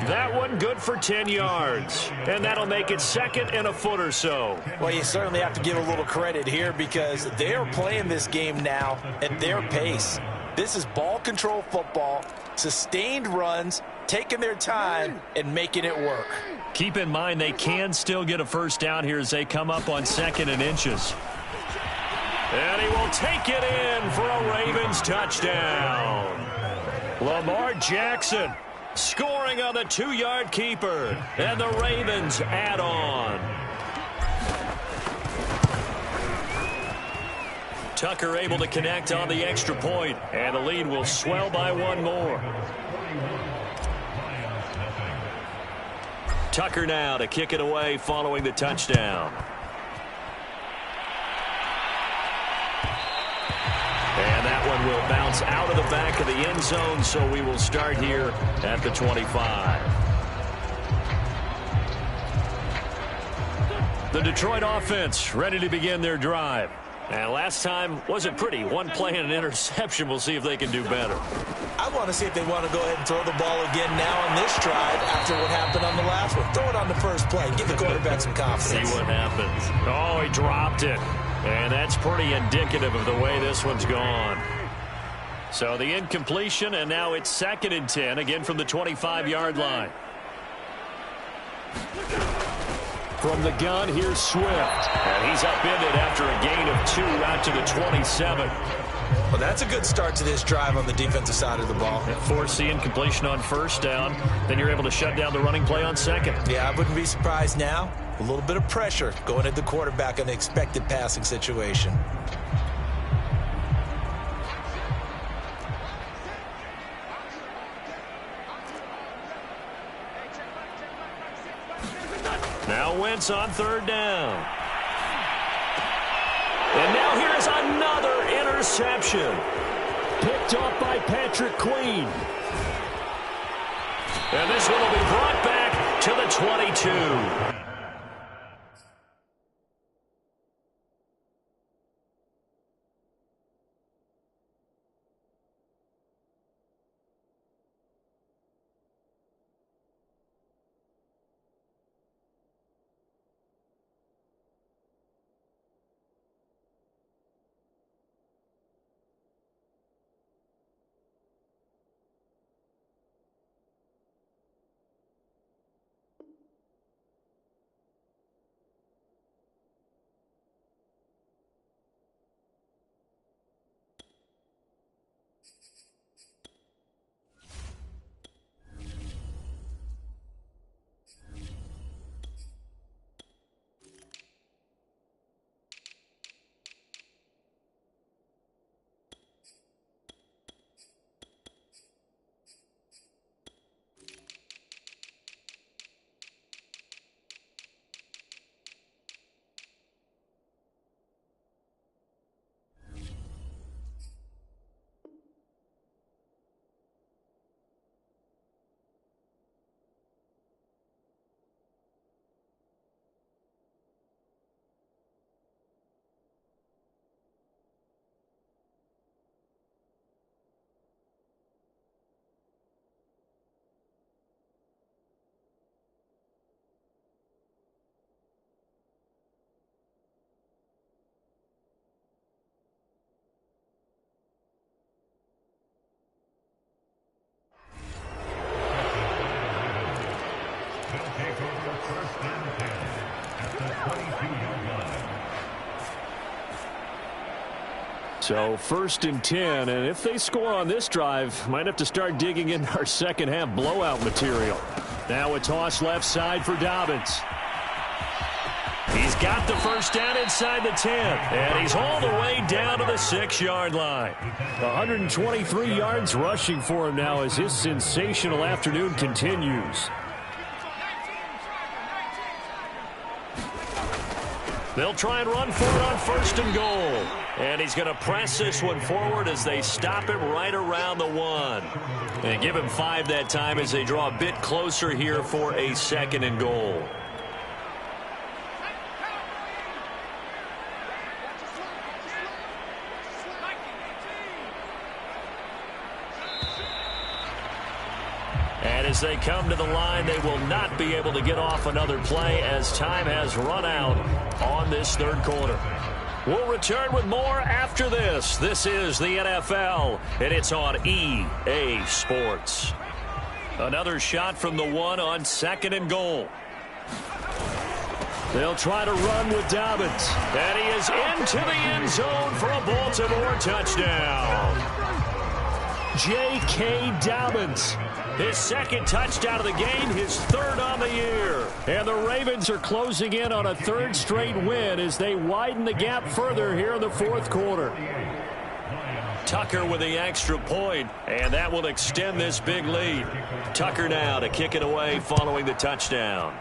That one good for 10 yards. And that'll make it 2nd and a foot or so. Well, you certainly have to give a little credit here because they are playing this game now at their pace. This is ball control football, sustained runs, taking their time and making it work. Keep in mind they can still get a first down here as they come up on 2nd and inches. And he will take it in for a Ravens touchdown. Lamar Jackson scoring on the 2-yard keeper. And the Ravens add on. Tucker able to connect on the extra point, and the lead will swell by 1 more. Tucker now to kick it away following the touchdown. And that one will bounce out of the back of the end zone, so we will start here at the 25. The Detroit offense ready to begin their drive. And last time wasn't pretty. 1 play and an interception. We'll see if they can do better. I want to see if they want to go ahead and throw the ball again now on this drive after what happened on the last one. Throw it on the first play. Give the quarterback some confidence. See what happens. Oh, he dropped it. And that's pretty indicative of the way this one's gone. So the incompletion, and now it's 2nd and 10, again from the 25-yard line. From the gun, here's Swift. And he's upended after a gain of 2 out to the 27. Well, that's a good start to this drive on the defensive side of the ball. Force the incompletion on first down. Then you're able to shut down the running play on 2nd. Yeah, I wouldn't be surprised now. A little bit of pressure going at the quarterback in the expected passing situation. Now Wentz on 3rd down. And now here's another interception. Picked off by Patrick Queen. And this one will be brought back to the 22. So 1st and 10, and if they score on this drive, might have to start digging in our second half blowout material. Now a toss left side for Dobbins. He's got the first down inside the 10, and he's all the way down to the 6-yard line. 123 yards rushing for him now as his sensational afternoon continues. They'll try and run for it on 1st and goal. And he's going to press this one forward as they stop him right around the 1. And give him 5 that time as they draw a bit closer here for a 2nd and goal. And as they come to the line, they will not be able to get off another play as time has run out on this 3rd quarter. We'll return with more after this. This is the NFL, and it's on EA Sports. Another shot from the 1 on 2nd and goal. They'll try to run with Dobbins. And he is into the end zone for a Baltimore touchdown. J.K. Dobbins. His 2nd touchdown of the game, his 3rd on the year. And the Ravens are closing in on a 3rd straight win as they widen the gap further here in the 4th quarter. Tucker with the extra point, and that will extend this big lead. Tucker now to kick it away following the touchdown.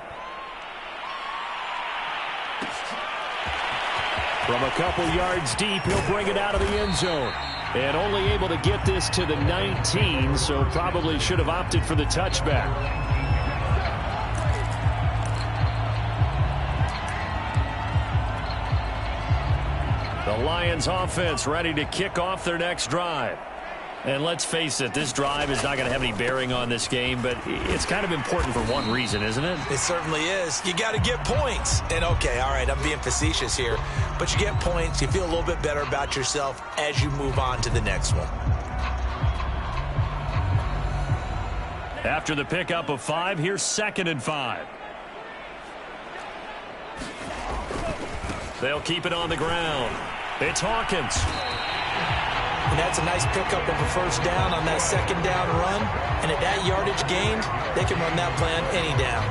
From a couple yards deep, he'll bring it out of the end zone. And only able to get this to the 19, so probably should have opted for the touchback. The Lions offense ready to kick off their next drive. And let's face it, this drive is not going to have any bearing on this game, but it's kind of important for one reason, isn't it? It certainly is. You got to get points. And okay, all right, I'm being facetious here, but you get points, you feel a little bit better about yourself as you move on to the next one. After the pickup of 5, here's 2nd and 5. They'll keep it on the ground. It's Hawkins. And that's a nice pickup of a 1st down on that 2nd down run. And at that yardage gained, they can run that plan any down.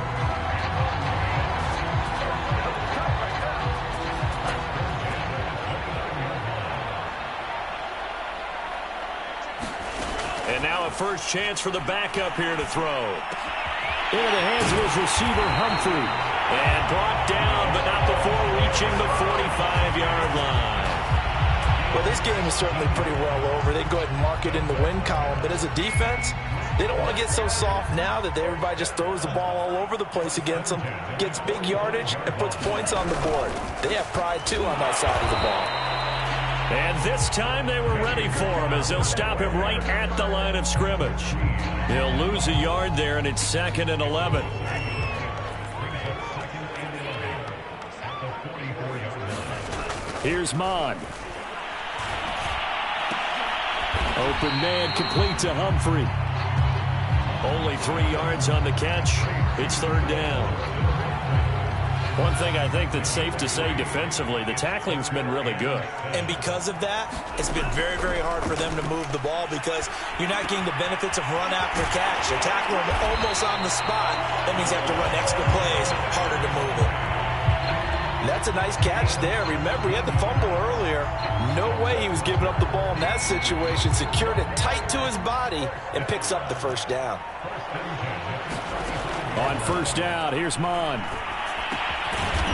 And now a first chance for the backup here to throw. Into the hands of his receiver, Humphrey. And brought down, but not before reaching the 45-yard line. Well, this game is certainly pretty well over. They go ahead and mark it in the win column. But as a defense, they don't want to get so soft now that everybody just throws the ball all over the place against them, gets big yardage, and puts points on the board. They have pride, too, on that side of the ball. And this time they were ready for him as they'll stop him right at the line of scrimmage. He'll lose a yard there, and it's 2nd and 11. Here's Mon. Open man, complete to Humphrey. Only 3 yards on the catch. It's 3rd down. One thing I think that's safe to say defensively, the tackling's been really good. And because of that, it's been very, very hard for them to move the ball because you're not getting the benefits of run after catch. They're tackling them almost on the spot. That means you have to run extra plays, harder to move it. That's a nice catch there. Remember, he had the fumble earlier. No way he was giving up the ball in that situation. Secured it tight to his body and picks up the 1st down. On 1st down, here's Mon.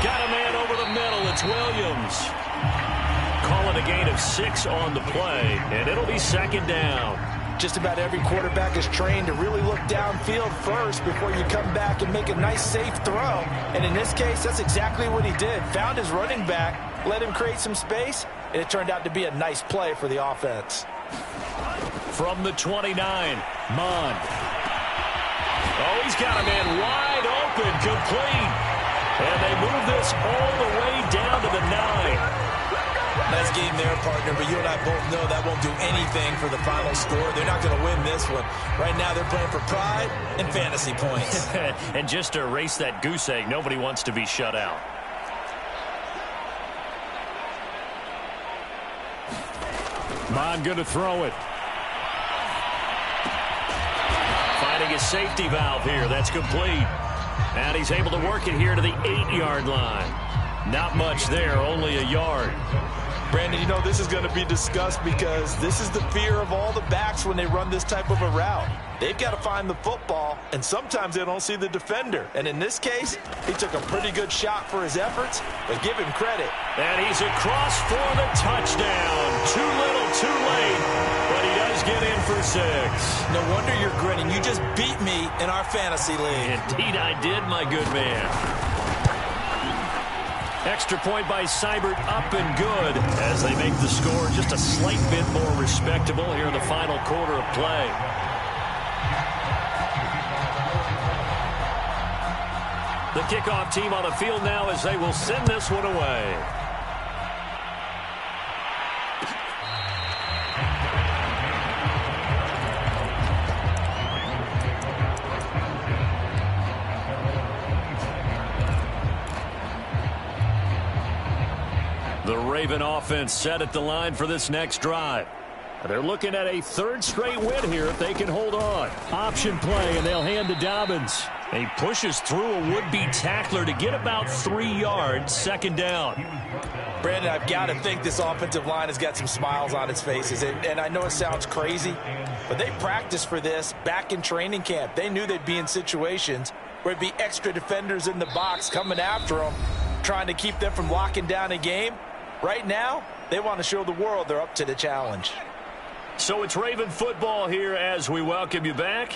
Got a man over the middle. It's Williams. Call it a gain of 6 on the play, and it'll be 2nd down. Just about every quarterback is trained to really look downfield first before you come back and make a nice, safe throw. And in this case, that's exactly what he did. Found his running back, let him create some space, and it turned out to be a nice play for the offense. From the 29, Mon. Oh, he's got a man wide open, complete. And they move this all the way down to the 9. Nice game there, partner, but you and I both know that won't do anything for the final score. They're not going to win this one. Right now they're playing for pride and fantasy points. And just to erase that goose egg, nobody wants to be shut out. Mon going to throw it. Finding a safety valve here. That's complete. And he's able to work it here to the 8-yard line. Not much there, only a yard. Brandon, you know, this is going to be discussed because this is the fear of all the backs when they run this type of a route. They've got to find the football, and sometimes they don't see the defender. And in this case, he took a pretty good shot for his efforts, but give him credit. And he's across for the touchdown. Too little, too late, but he does get in for 6. No wonder you're grinning. You just beat me in our fantasy league. Indeed I did, my good man. Extra point by Seibert, up and good as they make the score just a slight bit more respectable here in the final quarter of play. The kickoff team on the field now as they will send this one away. Raven offense set at the line for this next drive. They're looking at a third straight win here if they can hold on. Option play, and they'll hand to Dobbins. He pushes through a would-be tackler to get about 3 yards, second down. Brandon, I've got to think this offensive line has got some smiles on its faces. And I know it sounds crazy, but they practiced for this back in training camp. They knew they'd be in situations where it'd be extra defenders in the box coming after them, trying to keep them from locking down a game. Right now, they want to show the world they're up to the challenge. So it's Raven football here as we welcome you back.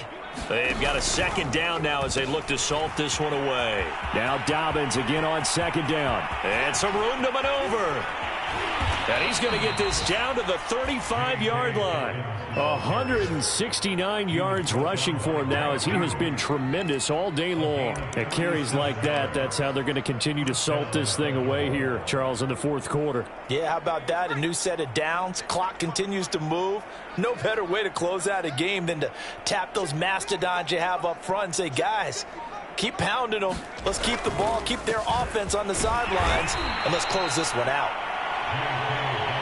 They've got a second down now as they look to salt this one away. Now Dobbins again on second down. And some room to maneuver. And he's going to get this down to the 35-yard line. 169 yards rushing for him now as he has been tremendous all day long. At carries like that, that's how they're going to continue to salt this thing away here, Charles, in the fourth quarter. Yeah, how about that? A new set of downs. Clock continues to move. No better way to close out a game than to tap those mastodons you have up front and say, guys, keep pounding them. Let's keep the ball, keep their offense on the sidelines, and let's close this one out.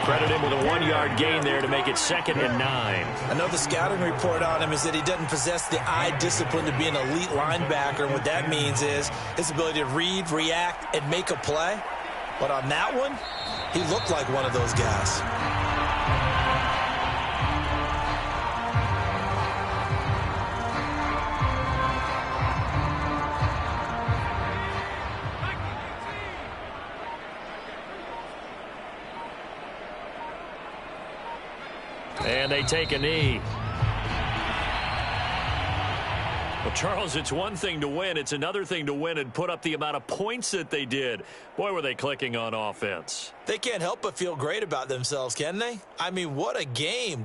Credit him with a 1-yard gain there to make it 2nd and 9. I know the scouting report on him is that he doesn't possess the eye discipline to be an elite linebacker. And what that means is his ability to read, react, and make a play. But on that one, he looked like one of those guys. And they take a knee. Well, Charles, it's one thing to win. It's another thing to win and put up the amount of points that they did. Boy, were they clicking on offense. They can't help but feel great about themselves, can they? I mean, what a game.